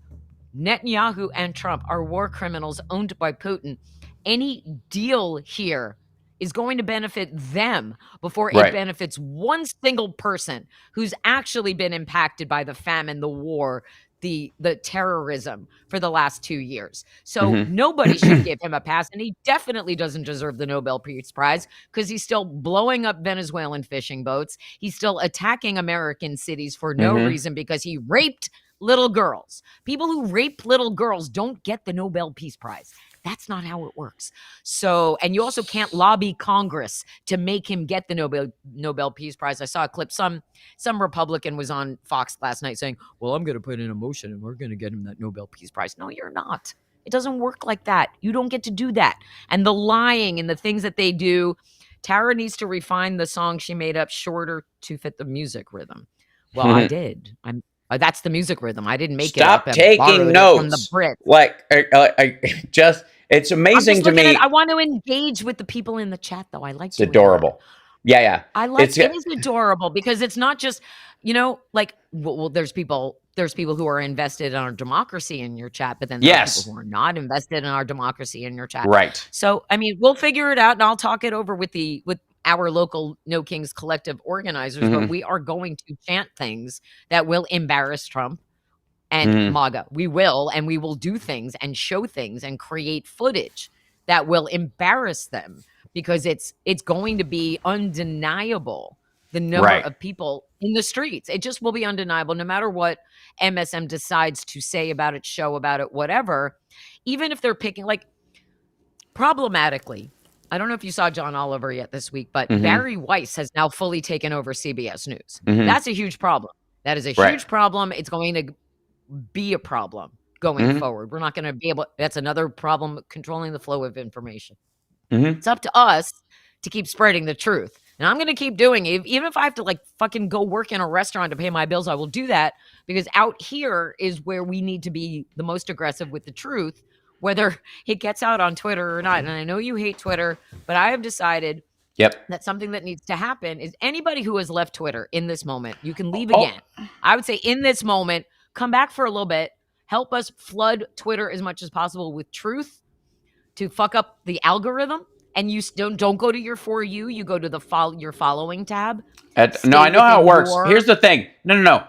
Netanyahu and Trump are war criminals owned by Putin. Any deal here is going to benefit them before it Right. benefits one single person who's actually been impacted by the famine, the war, the terrorism for the last 2 years. So Mm-hmm. nobody should give him a pass, and he definitely doesn't deserve the Nobel Peace Prize because he's still blowing up Venezuelan fishing boats. He's still attacking American cities for no Mm-hmm. reason because he raped little girls. People who rape little girls don't get the Nobel Peace Prize. That's not how it works. So, and you also can't lobby Congress to make him get the Nobel Peace Prize. I saw a clip. Some Republican was on Fox last night saying, "Well, I'm going to put in a motion and we're going to get him that Nobel Peace Prize." No, you're not. It doesn't work like that. You don't get to do that. And the lying and the things that they do. Tara needs to refine the song she made up shorter to fit the music rhythm. Well, I did. That's the music rhythm. I didn't make it up. Stop taking Borrowed it from the notes. Brits. Like, it's amazing to me. I want to engage with the people in the chat, though. I like It's doing adorable. that. Yeah. I like it is adorable because it's not just, like, well, there's people who are invested in our democracy in your chat, but then there are people who are not invested in our democracy in your chat. Right. So, I mean, we'll figure it out and I'll talk it over with our local No Kings collective organizers, but we are going to chant things that will embarrass Trump and MAGA. We will do things and show things and create footage that will embarrass them because it's going to be undeniable the number of people in the streets. It just will be undeniable no matter what MSM decides to say about it, show about it, whatever. Even if they're picking, like, problematically, I don't know if you saw John Oliver yet this week, but Barry Weiss has now fully taken over CBS News. That's a huge problem. That is a huge problem. It's going to be a problem going forward. We're not going to be able. That's another problem, controlling the flow of information. It's up to us to keep spreading the truth. And I'm going to keep doing it. Even if I have to, like, fucking go work in a restaurant to pay my bills, I will do that because out here is where we need to be the most aggressive with the truth, whether it gets out on Twitter or not. And I know you hate Twitter, but I have decided that something that needs to happen is anybody who has left Twitter in this moment, you can leave again. I would say in this moment, come back for a little bit, help us flood Twitter as much as possible with truth to fuck up the algorithm. And you don't go to your For You, you go to the your following tab. No, I know how it works. Here's the thing. No.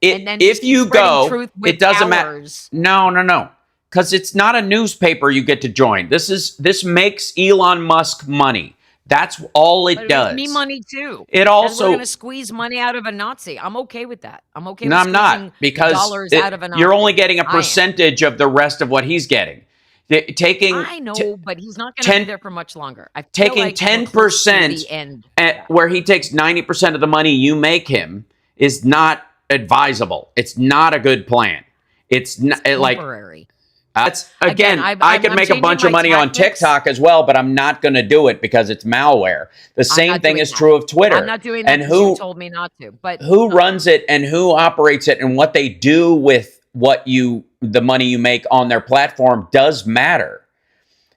If you go, it doesn't matter. No. Because it's not a newspaper you get to join. This makes Elon Musk money. That's all it does. It makes me money too. It also, we're going to squeeze money out of a Nazi. I'm okay with that. I'm okay. No, with I'm not, because dollars out of a Nazi. You're only getting a percentage of the rest of what he's getting. I know, but he's not going to be there for much longer. Taking 10% where he takes 90% of the money you make him is not advisable. It's not a good plan. It's not temporary. That's again, I could make a bunch of money on TikTok as well, but I'm not going to do it because it's malware. The same thing is true of Twitter. I'm not doing that because you told me not to. But who runs it and who operates it and what they do with the money you make on their platform does matter.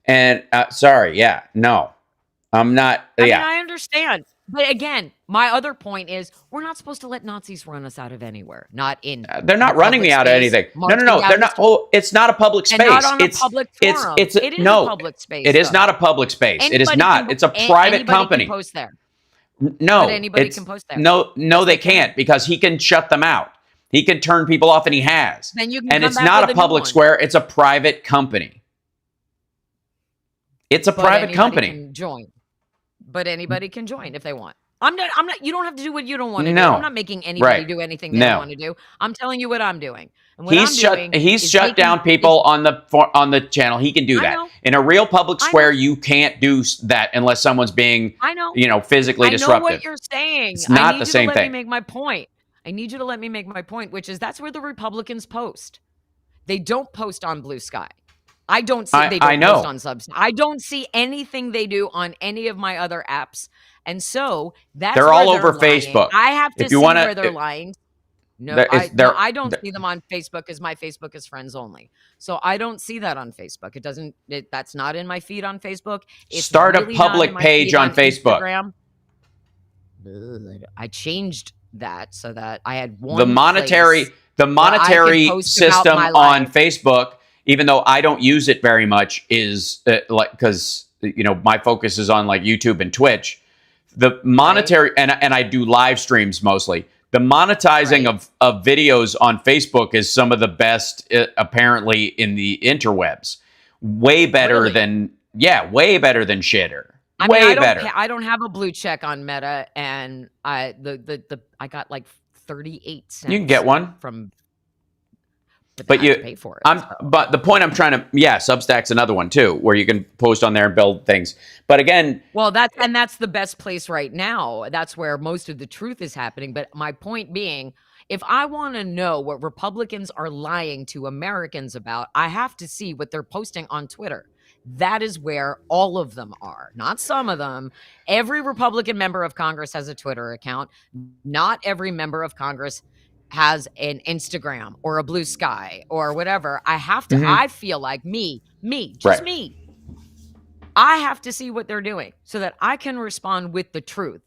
And no, I'm not. I mean, I understand. But again, my other point is we're not supposed to let Nazis run us out of anywhere. Not in. They're not running me out of anything. No. They're not. Oh, it's not a public space. And not on a public forum. It is a public space. It is not a public space. It is not. It's a private company. Can post there. No. But anybody can post there. No, they can't because he can shut them out. He can turn people off, and he has. Then you can and it's not a public square. It's a private company. It's a private company. Can join. But anybody can join if they want. I'm not. You don't have to do what you don't want to do. No. I'm not making anybody Right. do anything they don't No. want to do. I'm telling you what I'm doing. And what I'm doing He's is shut down people on the channel. He can do I that. know. In a real public I know. square, you can't do that unless someone's being, I know. physically I know disruptive. what you're saying. It's I not need the you to same let me thing. make my point. I need you to let me make my point, which is that's where the Republicans post. They don't post on Blue Sky. I don't see they I don't post know. on Substack. I don't see anything they do on any of my other apps. And so that's They're where all they're over lying. Facebook. I have to If you see want where they're to, lying. No, they're I don't see them on Facebook because my Facebook is friends only. So I don't see that on Facebook. That's not in my feed on Facebook. It's start a really not in public my page feed on Facebook. Instagram. I changed that so that I had one The monetary post system about my on life. Facebook, even though I don't use it very much, is because my focus is on like YouTube and Twitch. The monetary and I do live streams mostly. The monetizing of videos on Facebook is some of the best apparently in the interwebs. Way better than Shitter. Way better. I don't have a blue check on Meta, and I got like 38 cents. You can get one from, but you have to pay for it. But the point I'm trying to, Substack's another one too, where you can post on there and build things. But again, well, that's the best place right now. That's where most of the truth is happening. But my point being, if I want to know what Republicans are lying to Americans about, I have to see what they're posting on Twitter. That is where all of them are, not some of them. Every Republican member of Congress has a Twitter account. Not every member of Congress has an Instagram or a Blue Sky or whatever. I have to, I feel like me, just me. I have to see what they're doing so that I can respond with the truth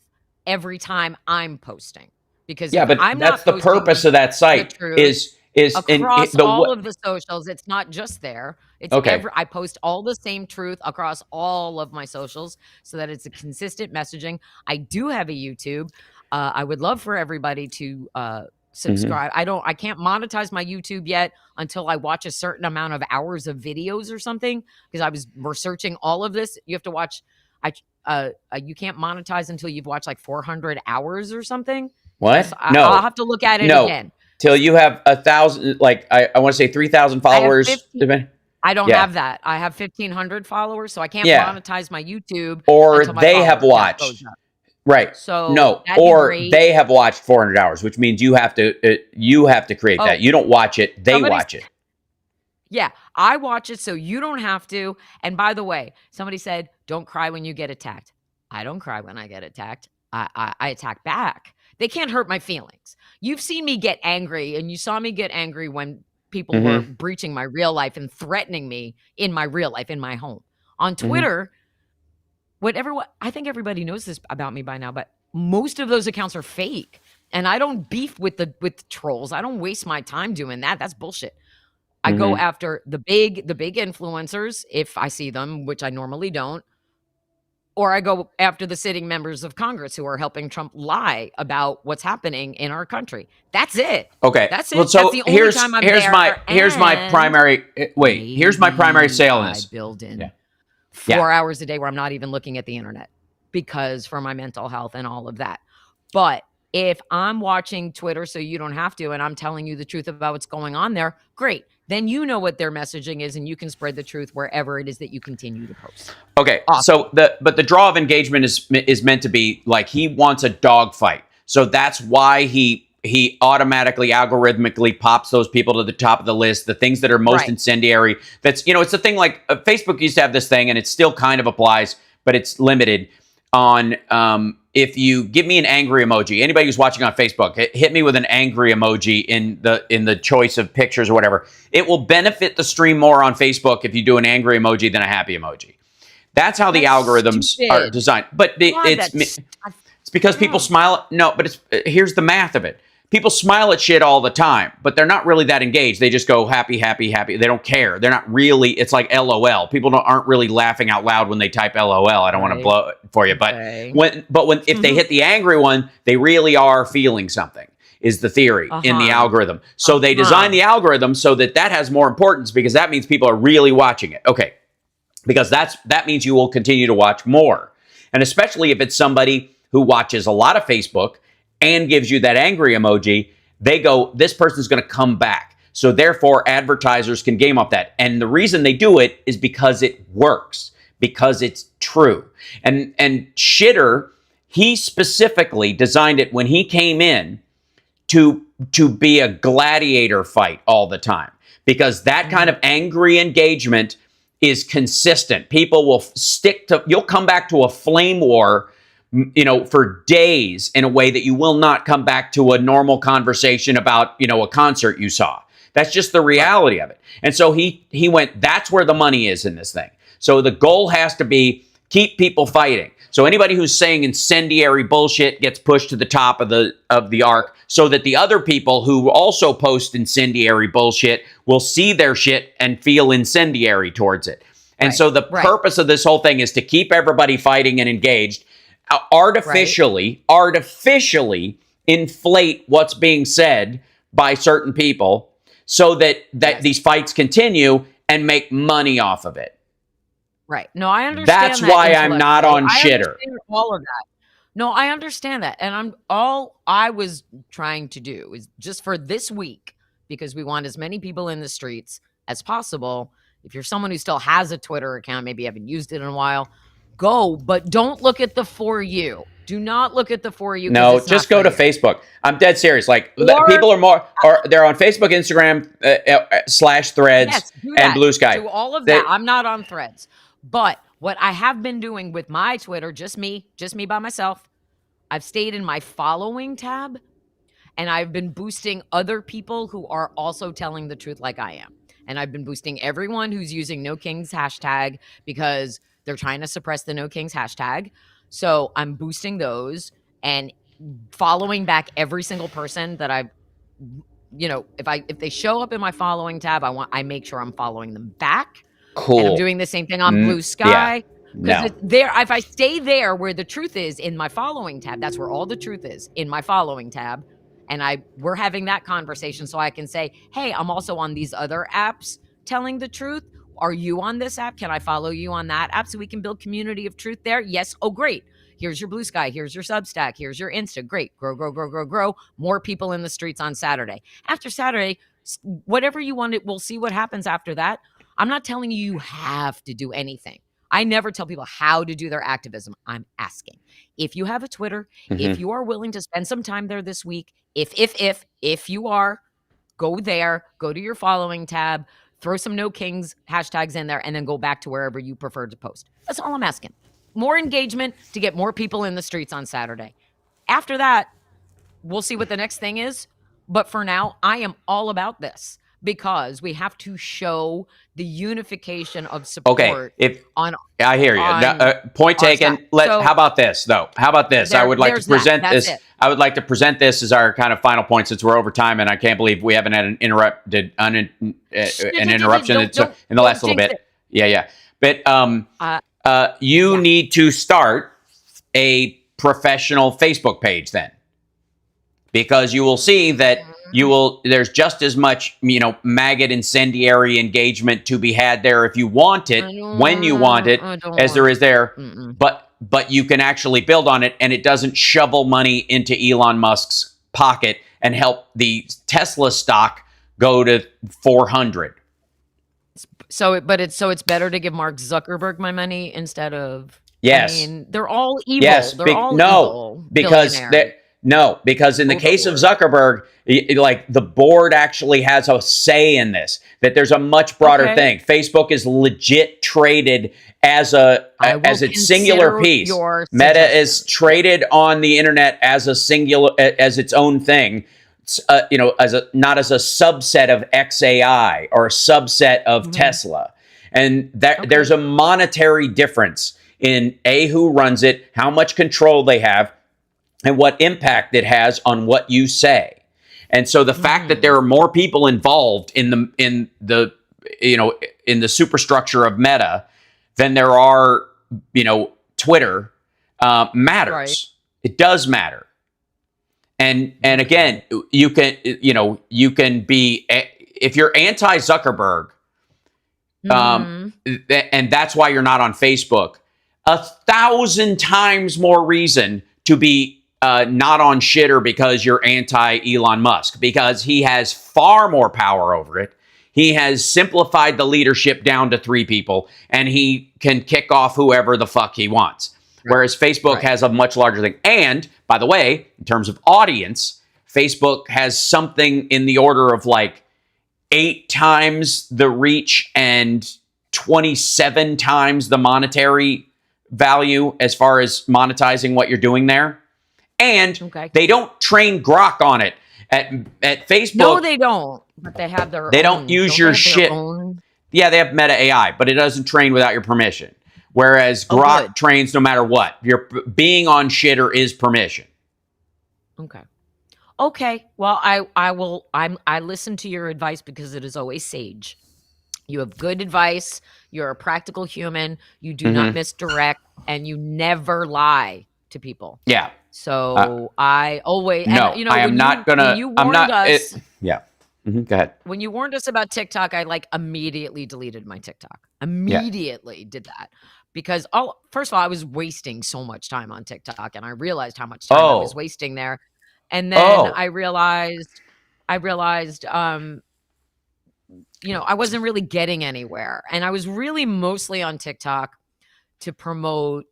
every time I'm posting. Because but I'm that's not the purpose of that site is across all of the socials. It's not just there. It's I post all the same truth across all of my socials so that it's a consistent messaging. I do have a YouTube. I would love for everybody to subscribe. I can't monetize my YouTube yet until I watch a certain amount of hours of videos or something, because I was researching all of this. You have to watch you can't monetize until you've watched like 400 hours or something. What? So No. I'll have to look at it again. Till you have 1,000, like I want to say 3,000 followers. I don't have that. I have 1,500 followers, so I can't monetize my YouTube. Or they have watched. Right. So no, or they have watched 400 hours, which means you have to create that. You don't watch it; they watch it. Yeah, I watch it, so you don't have to. And by the way, somebody said, "Don't cry when you get attacked." I don't cry when I get attacked. I attack back. They can't hurt my feelings. You've seen me get angry, and you saw me get angry when people were breaching my real life and threatening me in my real life, in my home. On Twitter, I think everybody knows this about me by now, but most of those accounts are fake. And I don't beef with the trolls. I don't waste my time doing that. That's bullshit. I go after the big influencers if I see them, which I normally don't. Or I go after the sitting members of Congress who are helping Trump lie about what's happening in our country. That's it. Okay. That's it. Well, so that's the only time I'm here's there. my primary here's my primary sale in this. I build in 4 hours a day where I'm not even looking at the internet because for my mental health and all of that. But if I'm watching Twitter so you don't have to, and I'm telling you the truth about what's going on there, great. Then you know what their messaging is, and you can spread the truth wherever it is that you continue to post. Okay, awesome. So the draw of engagement is meant to be like he wants a dogfight. So that's why he automatically algorithmically pops those people to the top of the list, the things that are most incendiary. That's it's the thing like Facebook used to have this thing, and it still kind of applies, but it's limited on if you give me an angry emoji. Anybody who's watching on Facebook, hit me with an angry emoji in the choice of pictures or whatever. It will benefit the stream more on Facebook if you do an angry emoji than a happy emoji. That's how the algorithms are designed. But it's because people smile. No, but here's the math of it. People smile at shit all the time, but they're not really that engaged. They just go happy, happy, happy. They don't care. They're not really. It's like LOL. People aren't really laughing out loud when they type LOL. I don't want to blow it for you, but if they hit the angry one, they really are feeling something. Is the theory in the algorithm. So they design the algorithm so that has more importance because that means people are really watching it. Okay, because that means you will continue to watch more, and especially if it's somebody who watches a lot of Facebook and gives you that angry emoji, they go, this person's going to come back. So therefore, advertisers can game up that. And the reason they do it is because it works, because it's true. And Shitter, he specifically designed it when he came in to be a gladiator fight all the time, because that kind of angry engagement is consistent. People will you'll come back to a flame war, for days in a way that you will not come back to a normal conversation about, a concert you saw. That's just the reality of it. And so he went, that's where the money is in this thing. So the goal has to be keep people fighting. So anybody who's saying incendiary bullshit gets pushed to the top of the arc, so that the other people who also post incendiary bullshit will see their shit and feel incendiary towards it. And so the purpose of this whole thing is to keep everybody fighting and engaged, artificially inflate what's being said by certain people, so that these fights continue and make money off of it. Right. No, I understand. That's why I'm not on Shitter. All of that. No, I understand that. And all I was trying to do is just for this week, because we want as many people in the streets as possible. If you're someone who still has a Twitter account, maybe you haven't used it in a while, go, but don't look at the For You. Do not look at the For You. No, just go to Facebook. I'm dead serious. Like, people are they're on Facebook, Instagram, /Threads, and Blue Sky. Do all of that. I'm not on Threads. But what I have been doing with my Twitter, just me by myself, I've stayed in my following tab, and I've been boosting other people who are also telling the truth like I am. And I've been boosting everyone who's using No Kings hashtag, because they're trying to suppress the No Kings hashtag. So I'm boosting those and following back every single person that if they show up in my following tab, I make sure I'm following them back. Cool. And I'm doing the same thing on Blue Sky. Yeah. No. If I stay there where the truth is in my following tab, that's where all the truth is, in my following tab. And we're having that conversation, so I can say, hey, I'm also on these other apps telling the truth. Are you on this app? Can I follow you on that app so we can build community of truth there? Yes. Oh, great. Here's your Blue Sky. Here's your Substack. Here's your Insta. Great. Grow, grow, grow, grow, grow. More people in the streets on Saturday. After Saturday, whatever you want, we'll see what happens after that. I'm not telling you have to do anything. I never tell people how to do their activism. I'm asking. If you have a Twitter, if you are willing to spend some time there this week, if you are, go there, go to your following tab, throw some No Kings hashtags in there, and then go back to wherever you prefer to post. That's all I'm asking. More engagement to get more people in the streets on Saturday. After that, we'll see what the next thing is. But for now, I am all about this, because we have to show the unification of support. Okay, I hear you. Point taken. How about this, though? How about this? I would like to present this. I would like to present this as our kind of final point, since we're over time, and I can't believe we haven't had an interruption in the last little bit. Yeah. But you need to start a professional Facebook page then, because you will see that there's just as much, maggot incendiary engagement to be had there if you want it, when you want it, as there is there. But you can actually build on it, and it doesn't shovel money into Elon Musk's pocket and help the Tesla stock go to 400. So it's better to give Mark Zuckerberg my money instead of. Yes. I mean, they're all evil. Yes. They're all evil. Because in the case of Zuckerberg, like, the board actually has a say in this, that there's a much broader thing. Facebook is legit traded as its singular piece. Meta is traded on the internet as as its own thing, not as a subset of XAI or a subset of Tesla. And there's a monetary difference in who runs it, how much control they have, and what impact it has on what you say. And so the fact that there are more people involved in the superstructure of Meta than there are, Twitter, matters. Right. It does matter. And again, you can be, if you're anti-Zuckerberg, and that's why you're not on Facebook, 1,000 times more reason to be not on shitter because you're anti-Elon Musk, because he has far more power over it. He has simplified the leadership down to 3 people, and he can kick off whoever the fuck he wants. Right. Whereas Facebook has a much larger thing. And, by the way, in terms of audience, Facebook has something in the order of like 8 times the reach and 27 times the monetary value as far as monetizing what you're doing there. And they don't train Grok on it. At Facebook, no, they don't. But they have their. They don't use your shit. Yeah, they have Meta AI, but it doesn't train without your permission. Whereas Grok trains no matter what. Your being on shitter is permission. Okay. Well, I will. I listen to your advice because it is always sage. You have good advice. You're a practical human. You do not misdirect, and you never lie to people. Yeah. So I always no. And, I am not gonna. I'm not. Yeah. Go ahead. When you warned us about TikTok, I like immediately deleted my TikTok. Immediately did that because first of all, I was wasting so much time on TikTok, and I realized how much time I was wasting there. And then I realized, I wasn't really getting anywhere, and I was really mostly on TikTok to promote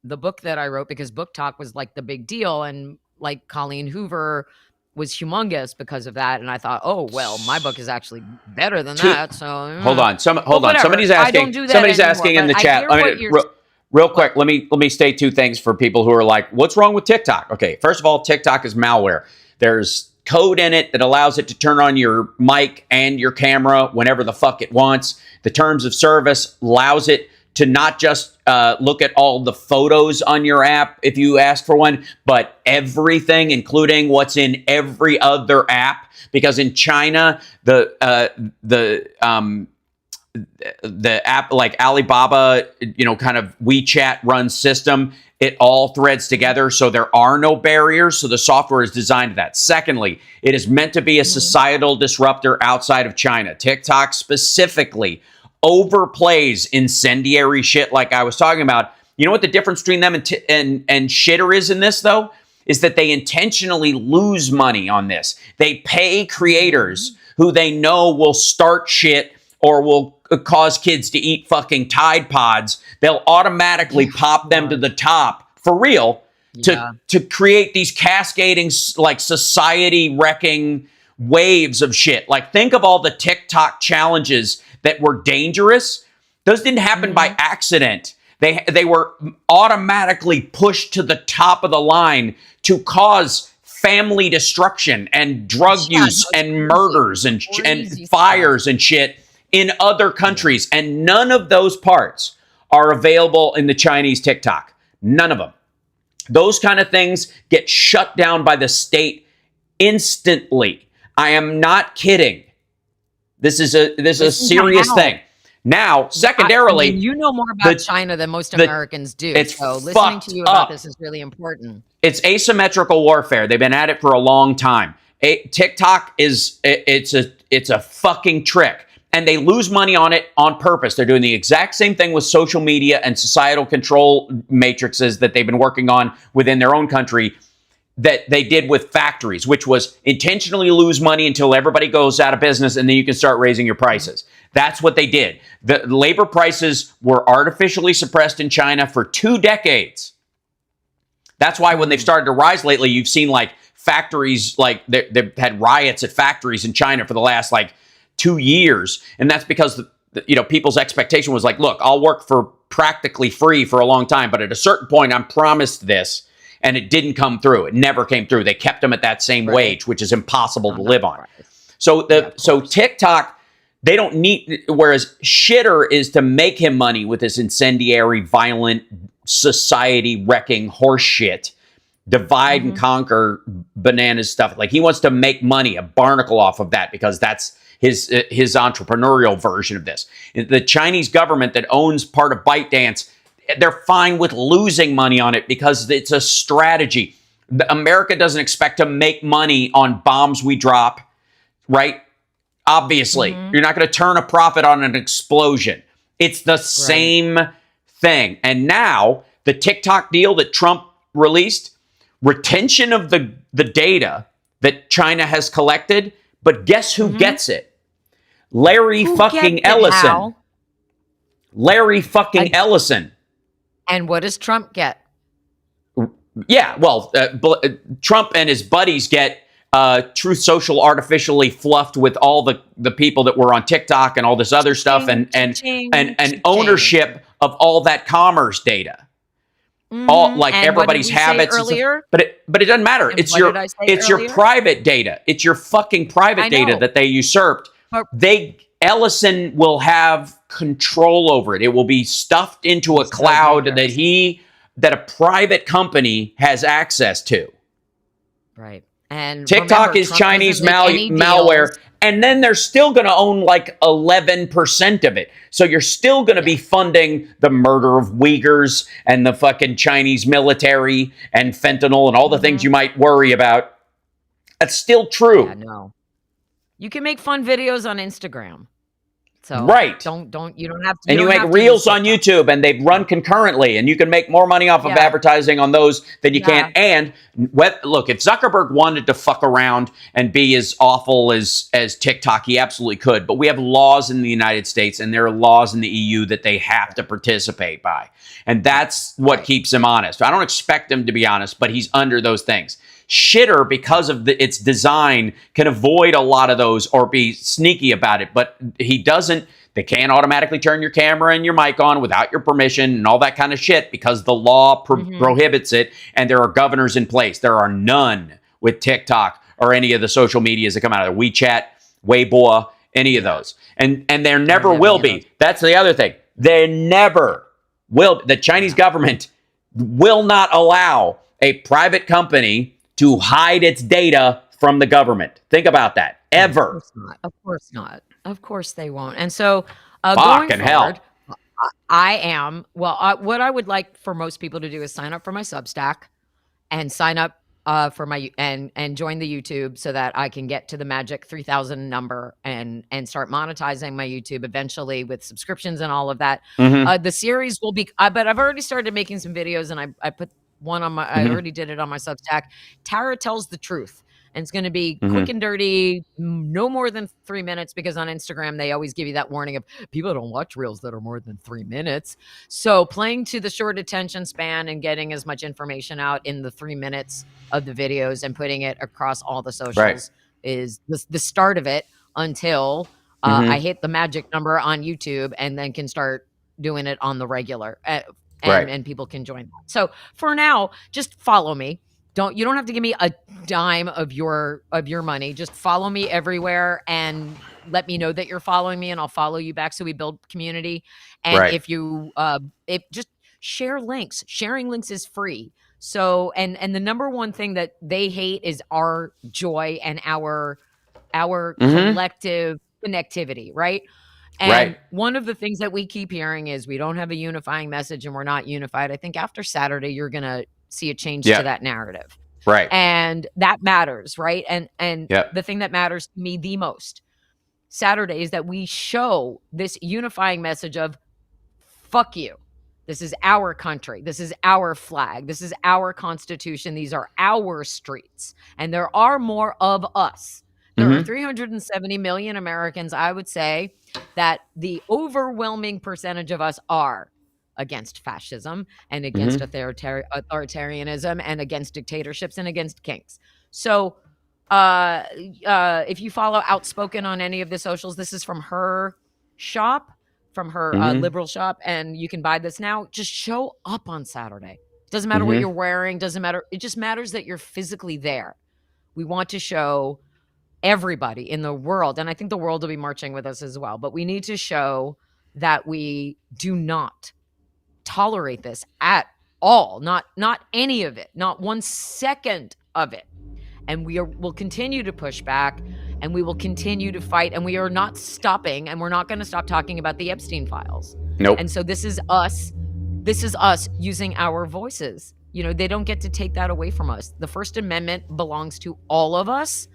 the book that I wrote because Book Talk was like the big deal, and like Colleen Hoover was humongous because of that. And I thought, oh well, my book is actually better than that. So hold on. Somebody's asking. Somebody's asking in the chat. Real quick, let me state 2 things for people who are like, what's wrong with TikTok? Okay, first of all, TikTok is malware. There's code in it that allows it to turn on your mic and your camera whenever the fuck it wants. The terms of service allows it to not just look at all the photos on your app if you ask for one, but everything, including what's in every other app. Because in China, the app like Alibaba, kind of WeChat run system, it all threads together. So there are no barriers. So the software is designed to that. Secondly, it is meant to be a societal disruptor outside of China. TikTok specifically overplays incendiary shit like I was talking about. You know what the difference between them and shitter is in this, though? Is that they intentionally lose money on this. They pay creators who they know will start shit or will cause kids to eat fucking Tide Pods. They'll automatically pop them to the top, for real, to create these cascading, like, society-wrecking waves of shit. Like, think of all the TikTok challenges that were dangerous. Those didn't happen by accident. They were automatically pushed to the top of the line to cause family destruction and drug use and murders and fires and shit in other countries. And none of those parts are available in the Chinese TikTok. None of them. Those kind of things get shut down by the state instantly. I am not kidding. This is a serious thing. Now, secondarily, you know more about China than most Americans do. So listening to you about this is really important. It's asymmetrical warfare. They've been at it for a long time. TikTok it's a fucking trick, and they lose money on it on purpose. They're doing the exact same thing with social media and societal control matrices that they've been working on within their own country, that they did with factories, which was intentionally lose money until everybody goes out of business, and then you can start raising your prices. That's what they did. The labor prices were artificially suppressed in China for 2 decades. That's why when they've started to rise lately, you've seen like factories, like they've had riots at factories in China for the last like 2 years. And that's because people's expectation was like, look, I'll work for practically free for a long time, but at a certain point I'm promised this. And it didn't come through. It never came through. They kept them at that same wage, which is impossible to live on. So TikTok, they don't need, whereas shitter is to make him money with this incendiary, violent, society-wrecking horse shit, divide and conquer bananas stuff. Like, he wants to make money, a barnacle off of that, because that's his entrepreneurial version of this. The Chinese government that owns part of ByteDance, they're fine with losing money on it because it's a strategy. America doesn't expect to make money on bombs we drop, right? Obviously, you're not going to turn a profit on an explosion. It's the same thing. And now the TikTok deal that Trump released, retention of the data that China has collected, but guess who gets it? Larry Who fucking gets it, Ellison. Hal? Larry fucking Ellison. And what does Trump get? Yeah, well, Trump and his buddies get Truth Social artificially fluffed with all the people that were on TikTok and all this other stuff, and ownership of all that commerce data. All like And everybody's habits earlier. But it doesn't matter. And It's what did I say your earlier? private data. It's your fucking private data that they usurped. But- Ellison will have control over it. It will be stuffed into a cloud that a private company has access to. Right. And TikTok is Chinese malware. And then they're still going to own like 11% of it. So you're still going to be funding the murder of Uyghurs and the fucking Chinese military and fentanyl and all the things you might worry about. That's still true. Yeah, no. You can make fun videos on Instagram. So right. You don't have to. And you make reels on YouTube, and they run concurrently, and you can make more money off of advertising on those than you can. And look, if Zuckerberg wanted to fuck around and be as awful as TikTok, he absolutely could. But we have laws in the United States, and there are laws in the EU that they have to participate by, and that's what keeps him honest. I don't expect him to be honest, but he's under those things. Shitter, because of its design, can avoid a lot of those or be sneaky about it, but he doesn't. They can't automatically turn your camera and your mic on without your permission and all that kind of shit because the law prohibits it, and there are governors in place. There are none with TikTok or any of the social medias that come out of there. WeChat, Weibo, any of those. And there never will be. That's the other thing. There never will. The Chinese government will not allow a private company to hide its data from the government. Think about that. Ever. Of course not. Of course they won't. And so fucking going forward, what I would like for most people to do is sign up for my Substack and sign up for my and join the YouTube so that I can get to the magic 3,000 number and start monetizing my YouTube eventually with subscriptions and all of that. The series will be, but I've already started making some videos, and I put one on my, I already did it on my Substack. Tara Tells the Truth. And it's going to be quick and dirty, no more than 3 minutes, because on Instagram, they always give you that warning of people don't watch reels that are more than 3 minutes. So playing to the short attention span and getting as much information out in the 3 minutes of the videos and putting it across all the socials is the start of it until I hit the magic number on YouTube and then can start doing it on the regular. And people can join that. So for now, just follow me. You don't have to give me a dime of your money. Just follow me everywhere and let me know that you're following me, and I'll follow you back so we build community. And if just share links. Sharing links is free. So and the number one thing that they hate is our joy and our collective connectivity, right? And one of the things that we keep hearing is we don't have a unifying message and we're not unified. I think after Saturday, you're going to see a change to that narrative. Right. And that matters, right? And the thing that matters to me the most Saturday is that we show this unifying message of fuck you. This is our country. This is our flag. This is our Constitution. These are our streets. And there are more of us. There are 370 million Americans. I would say that the overwhelming percentage of us are against fascism and against authoritarianism and against dictatorships and against kings. So if you follow Outspoken on any of the socials, this is from her shop, from her liberal shop, and you can buy this now. Just show up on Saturday. Doesn't matter what you're wearing. Doesn't matter. It just matters that you're physically there. We want to show everybody in the world, and I think the world will be marching with us as well, but we need to show that we do not tolerate this at all, not any of it, not 1 second of it. And we'll continue to push back, and we will continue to fight, and we are not stopping, and we're not going to stop talking about the Epstein files. Nope. And so this is us using our voices. You know, they don't get to take that away from us. The First Amendment belongs to all of us.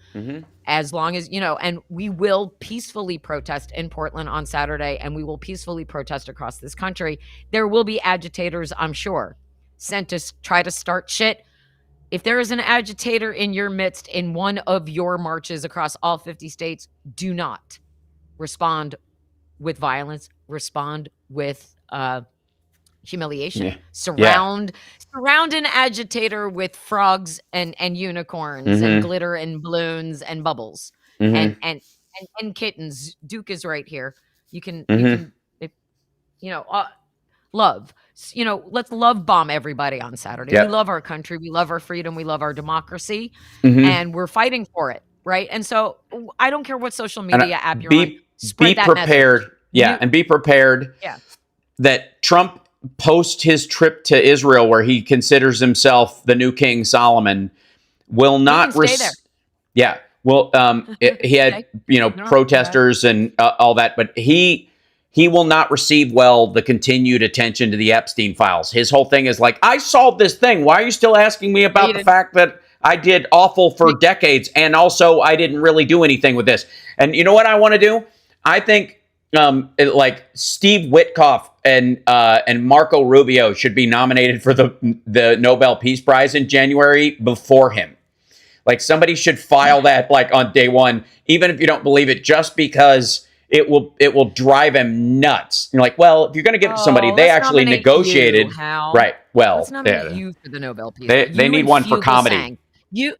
As long as, and we will peacefully protest in Portland on Saturday, and we will peacefully protest across this country. There will be agitators, I'm sure, sent to try to start shit. If there is an agitator in your midst in one of your marches across all 50 states, do not respond with violence, respond with humiliation. Yeah. Surround an agitator with frogs and unicorns and glitter and balloons and bubbles and kittens. Duke is right here. You can if, love. Let's love bomb everybody on Saturday. Yep. We love our country. We love our freedom. We love our democracy, Mm-hmm. and we're fighting for it, right? And so I don't care what social media app you're on. Be prepared. Message. Yeah, and be prepared. Yeah. That Trump post his trip to Israel, where he considers himself the new King Solomon, will not. Stay there. Yeah. Well, he had protesters and all that, but he will not receive well the continued attention to the Epstein files. His whole thing is like, I solved this thing. Why are you still asking me about the fact that I did awful for decades, and also I didn't really do anything with this? And you know what I want to do? I think like Steve Witkoff and Marco Rubio should be nominated for the Nobel Peace Prize in January before him. Like, somebody should file that like on day one, even if you don't believe it, just because it will drive him nuts. You're like, well, if you're going to give it to somebody, they actually negotiated. Right. Well, let's nominate you for the Nobel Peace. They need one for comedy. You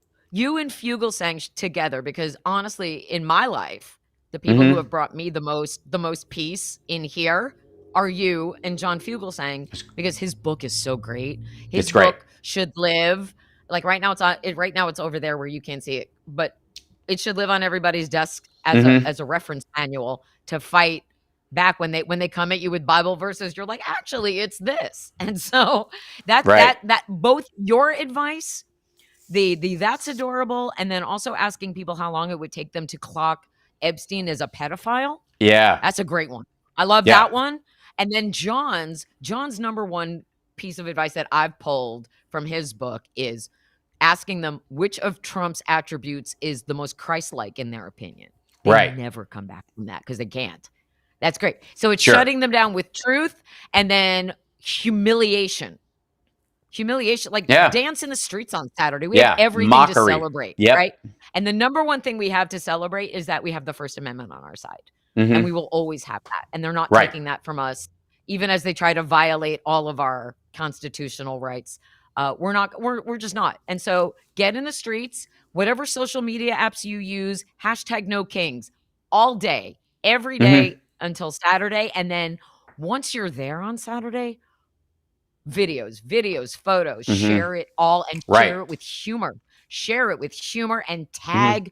and Fugelsang together, because honestly, in my life, the people who have brought me the most peace in here are you and John Fugelsang, because his book is so great. His book should live. Like right now it's over there where you can't see it, but it should live on everybody's desk as a reference manual to fight back when they come at you with Bible verses. You're like, actually, it's this. And so that both your advice, the that's adorable, and then also asking people how long it would take them to clock Epstein as a pedophile. Yeah, that's a great one. I love that one. And then John's number one piece of advice that I've pulled from his book is asking them which of Trump's attributes is the most Christ-like in their opinion. They never come back from that because they can't. That's great. So it's shutting them down with truth and then humiliation. Like dance in the streets on Saturday. We have everything to celebrate, right? And the number one thing we have to celebrate is that we have the First Amendment on our side. And we will always have that. And they're not taking that from us, even as they try to violate all of our constitutional rights. We're just not. And so get in the streets, whatever social media apps you use, #NoKings all day, every day until Saturday. And then once you're there on Saturday, videos, photos, share it all and share it with humor. Share it with humor and tag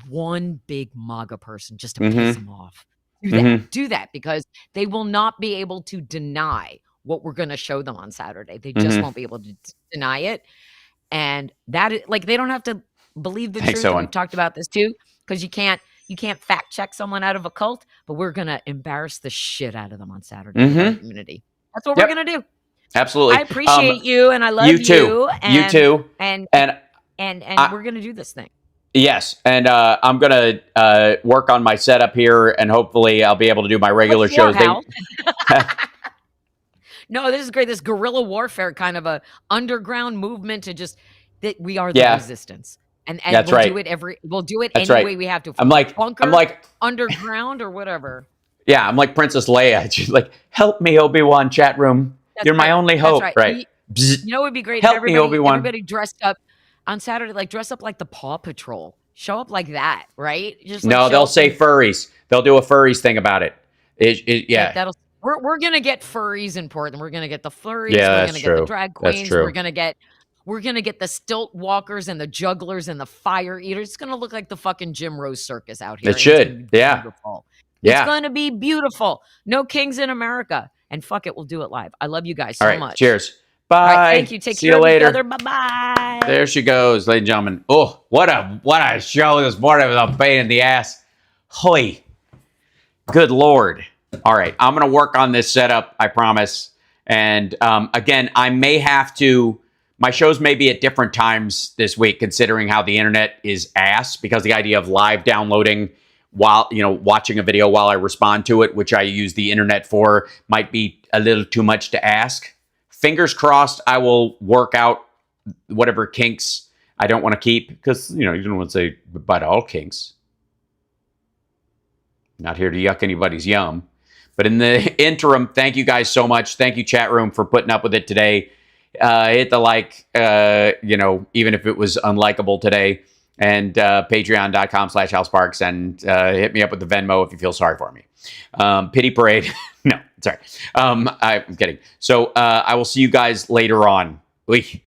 one big MAGA person just to piss them off. Do that because they will not be able to deny what we're going to show them on Saturday. They just won't be able to deny it. And that is like, they don't have to believe the truth. We've talked about this too, because you can't fact check someone out of a cult, but we're going to embarrass the shit out of them on Saturday with our community. That's what we're going to do. Absolutely. I appreciate you and I love you. Too. You too. And we're going to do this thing. Yes, and I'm going to work on my setup here, and hopefully I'll be able to do my regular shows. No, this is great. This guerrilla warfare kind of a underground movement to just that we are the resistance, and that's we'll do it we'll do it any way we have to. I'm like underground or whatever. Yeah, I'm like Princess Leia. She's like, help me, Obi-Wan chat room. You're my only hope. That's right. You know, it would be great. Help me, Obi-Wan. Everybody dressed up on Saturday, like dress up like the Paw Patrol. Show up like that, right? Just no, they'll say furries. They'll do a furries thing about it. We're gonna get furries in Portland. We're gonna get the furries. Yeah, we're gonna get the drag queens. We're gonna get the stilt walkers and the jugglers and the fire eaters. It's gonna look like the fucking Jim Rose circus out here. It should. Beautiful. It's gonna be beautiful. No kings in America. And fuck it, we'll do it live. I love you guys so much. Cheers. Bye. Right, thank you. Take care of each other. Bye-bye. There she goes, ladies and gentlemen. Oh, what a show this morning. It was a pain in the ass. Hoy. Good Lord. All right. I'm going to work on this setup, I promise. And again, I may have to, my shows may be at different times this week, considering how the internet is ass, because the idea of live downloading while, watching a video while I respond to it, which I use the internet for, might be a little too much to ask. Fingers crossed, I will work out whatever kinks I don't want to keep, because, you don't want to say goodbye to all kinks. Not here to yuck anybody's yum. But in the interim, thank you guys so much. Thank you, chat room, for putting up with it today. Hit the like, even if it was unlikable today. And patreon.com/HalSparks. And hit me up with the Venmo if you feel sorry for me. Pity parade. No, sorry. I'm kidding. So I will see you guys later on. Bye.